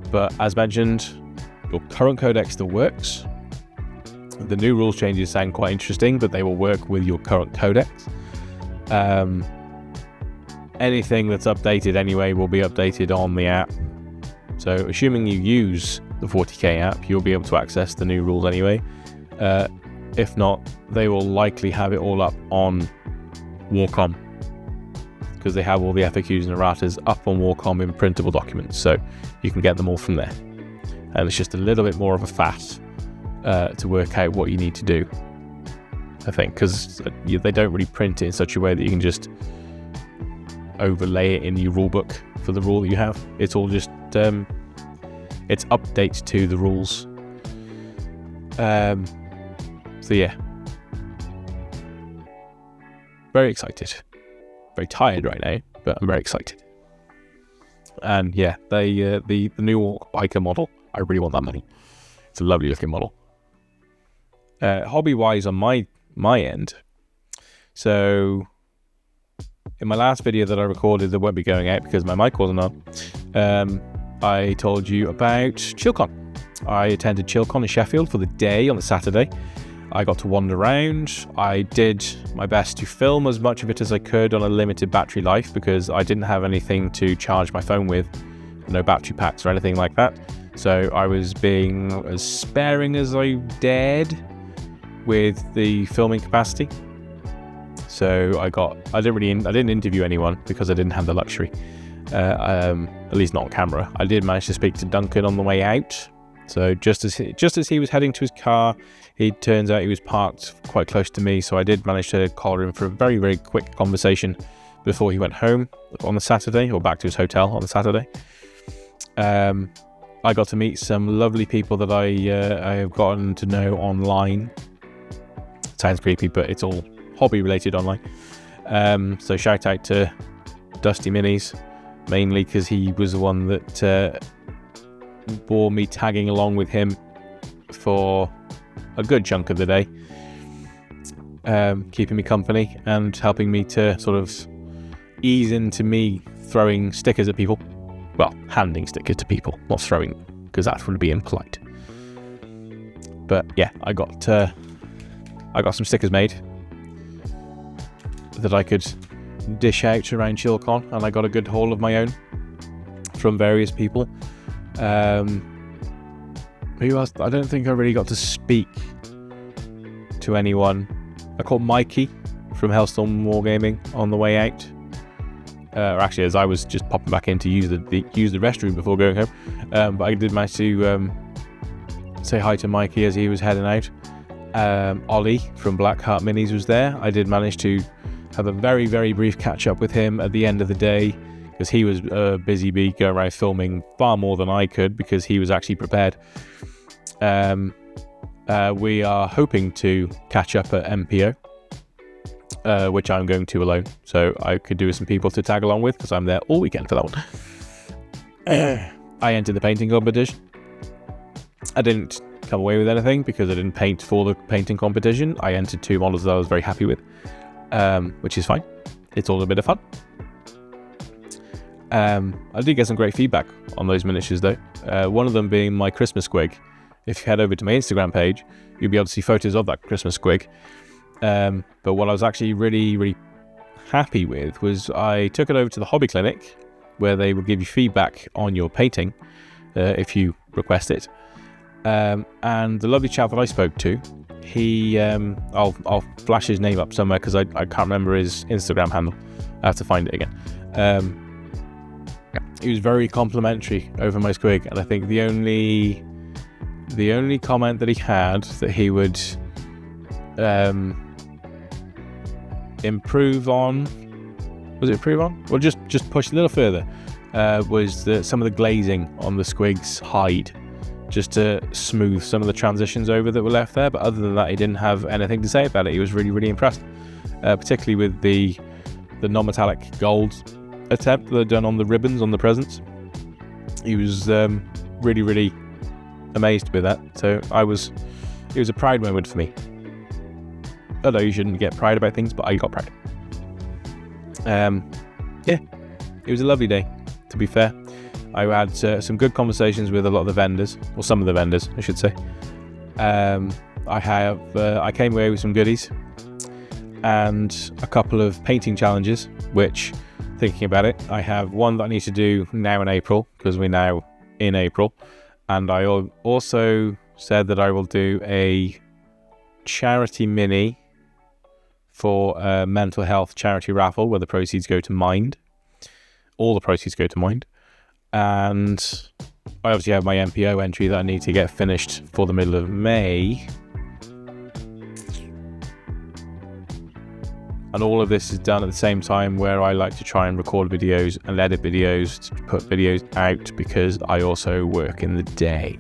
But as mentioned, your current codex still works. The new rules changes sound quite interesting, but they will work with your current codex. Anything that's updated anyway will be updated on the app. So assuming you use the 40k app, you'll be able to access the new rules anyway. If not, they will likely have it all up on Warcom, because they have all the FAQs and erratas up on Warcom in printable documents, so you can get them all from there. And it's just a little bit more of a faff to work out what you need to do, I think, because they don't really print it in such a way that you can just overlay it in your rulebook for the rule that you have. It's all just it's updates to the rules. So yeah, very excited, very tired right now, but I'm very excited. And yeah, the new Orc biker model, I really want that money. It's a lovely looking model. Hobby wise on my end, so in my last video that I recorded that won't be going out because my mic wasn't on, I told you about ChillCon. I attended ChillCon in Sheffield for the day on the Saturday. I got to wander around. I did my best to film as much of it as I could on a limited battery life, because I didn't have anything to charge my phone with, no battery packs or anything like that. So I was being as sparing as I dared with the filming capacity. So I didn't interview anyone because I didn't have the luxury, at least not on camera. I did manage to speak to Duncan on the way out. So just as he was heading to his car, it turns out he was parked quite close to me. So I did manage to collar him for a very, very quick conversation before he went home on the Saturday, or back to his hotel on the Saturday. I got to meet some lovely people that I have gotten to know online. Sounds creepy, but it's all hobby related online. So shout out to Dusty Minis, mainly because he was the one that bore me tagging along with him for a good chunk of the day, keeping me company and helping me to sort of ease into me throwing stickers at people. Well, handing stickers to people, not throwing, because that would be impolite. But yeah, I got I got some stickers made that I could dish out around ChillCon, and I got a good haul of my own from various people. Who else? I don't think I really got to speak to anyone. I caught Mikey from Hellstorm Wargaming on the way out. Or actually, as I was just popping back in to use the restroom before going home. But I did manage to say hi to Mikey as he was heading out. Ollie from Blackheart Minis was there. I did manage to have a very, very brief catch up with him at the end of the day, because he was a busy bee going around filming far more than I could, because he was actually prepared. We are hoping to catch up at MPO, which I'm going to alone, so I could do with some people to tag along with, because I'm there all weekend for that one. I entered the painting competition. I didn't come away with anything because I didn't paint for the painting competition. I entered 2 models that I was very happy with, which is fine. It's all a bit of fun. I did get some great feedback on those miniatures though. One of them being my Christmas squig. If you head over to my Instagram page, you'll be able to see photos of that Christmas squig. But what I was actually really, really happy with was I took it over to the hobby clinic, where they will give you feedback on your painting if you request it. And the lovely chap that I spoke to, he, I'll flash his name up somewhere because I can't remember his Instagram handle. I have to find it again. He was very complimentary over my squig, and I think the only comment that he had that he would improve on, or just push a little further, was some of the glazing on the squig's hide, just to smooth some of the transitions over that were left there. But other than that, he didn't have anything to say about it. He was really, really impressed, particularly with the non-metallic gold attempt that they'd done on the ribbons on the presents. He was really, really amazed with that. So it was a pride moment for me. Although you shouldn't get pride about things, but I got pride. Yeah, it was a lovely day, to be fair. I had some good conversations with a lot of the vendors, or some of the vendors, I should say. I came away with some goodies and a couple of painting challenges, which, thinking about it, I have one that I need to do now in April, because we're now in April. And I also said that I will do a charity mini for a mental health charity raffle, where the proceeds go to Mind. All the proceeds go to Mind. And I obviously have my MPO entry that I need to get finished for the middle of May. And all of this is done at the same time, where I like to try and record videos and edit videos to put videos out, because I also work in the day.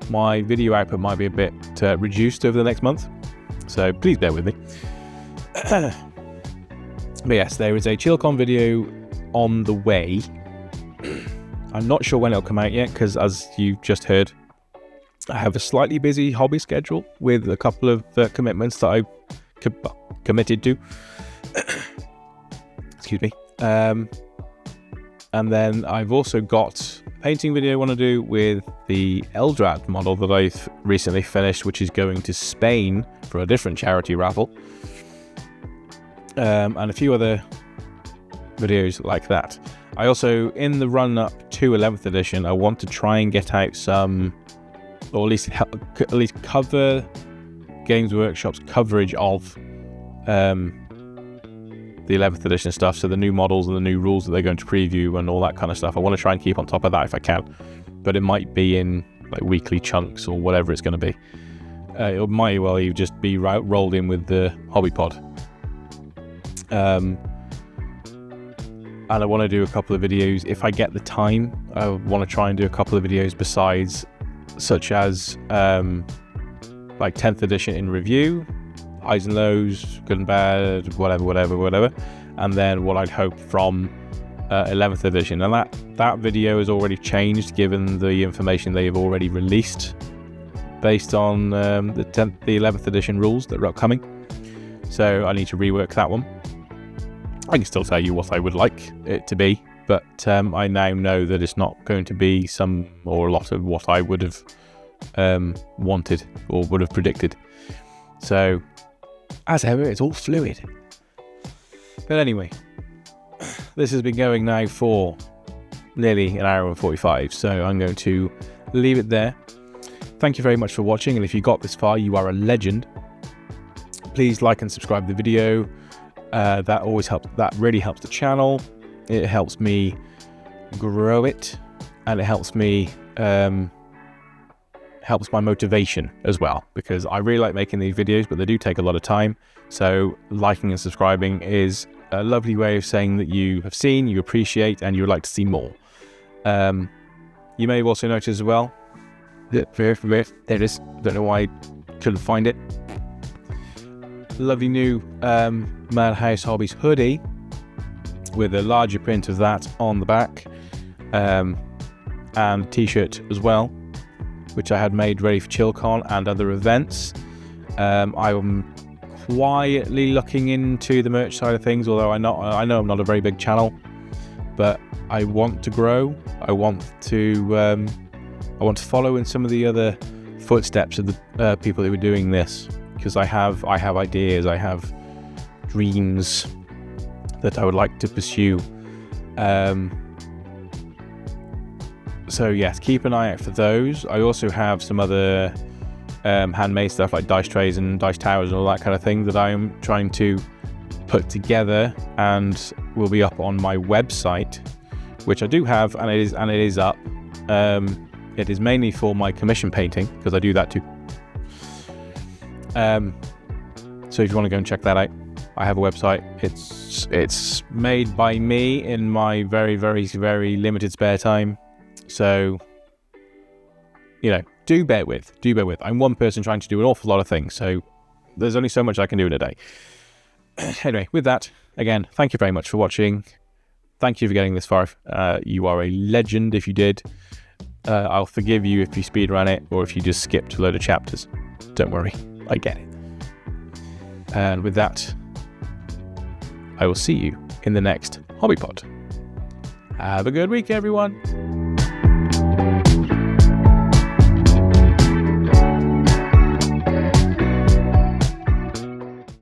My video output might be a bit reduced over the next month, so please bear with me. But yes, there is a ChillCon video on the way. I'm not sure when it'll come out yet, because as you just heard, I have a slightly busy hobby schedule with a couple of commitments that I committed to. Excuse me. And then I've also got a painting video I want to do with the Eldrad model that I've recently finished, which is going to Spain for a different charity raffle. And a few other videos like that. I also, in the run-up to 11th edition, I want to try and get out some, or at least cover Games Workshop's coverage of the 11th edition stuff, so the new models and the new rules that they're going to preview and all that kind of stuff. I want to try and keep on top of that if I can, but it might be in like weekly chunks or whatever it's going to be. It might well even just be rolled in with the hobby pod. And I want to do a couple of videos if I get the time. I want to try and do a couple of videos besides, such as like 10th edition in review, highs and lows, good and bad, whatever, and then what I'd hope from 11th edition. And that video has already changed given the information they have already released based on the 11th edition rules that are upcoming. So I need to rework that one. I can still tell you what I would like it to be but I now know that it's not going to be some or a lot of what I would have wanted or would have predicted. So, as ever, it's all fluid. But anyway, this has been going now for nearly an hour and 45, so I'm going to leave it there. Thank you very much for watching, and if you got this far, you are a legend. Please like and subscribe the video. That always helps. That really helps the channel. It helps me grow it, and it helps me helps my motivation as well, because I really like making these videos, but they do take a lot of time. So liking and subscribing is a lovely way of saying that you have seen, you appreciate, and you would like to see more. You may have also noticed as well, there it is. Don't know why I couldn't find it. Lovely new Madhouse Hobbies hoodie with a larger print of that on the back, and a t-shirt as well, which I had made ready for ChillCon and other events. I'm quietly looking into the merch side of things, although I know I'm not a very big channel, but I want to grow. I want to follow in some of the other footsteps of the people who are doing this, because I have ideas, I have dreams that I would like to pursue. So yes, keep an eye out for those. I also have some other handmade stuff like dice trays and dice towers and all that kind of thing that I'm trying to put together, and will be up on my website, which I do have, and it is up. It is mainly for my commission painting, because I do that too. So if you want to go and check that out, I have a website. It's made by me in my very, very, very limited spare time. So, do bear with. I'm one person trying to do an awful lot of things, so there's only so much I can do in a day. Anyway, with that, again, thank you very much for watching. Thank you for getting this far. You are a legend if you did. I'll forgive you if you speedrun it, or if you just skipped a load of chapters. Don't worry, I get it. And with that, I will see you in the next Hobby Pod. Have a good week, everyone.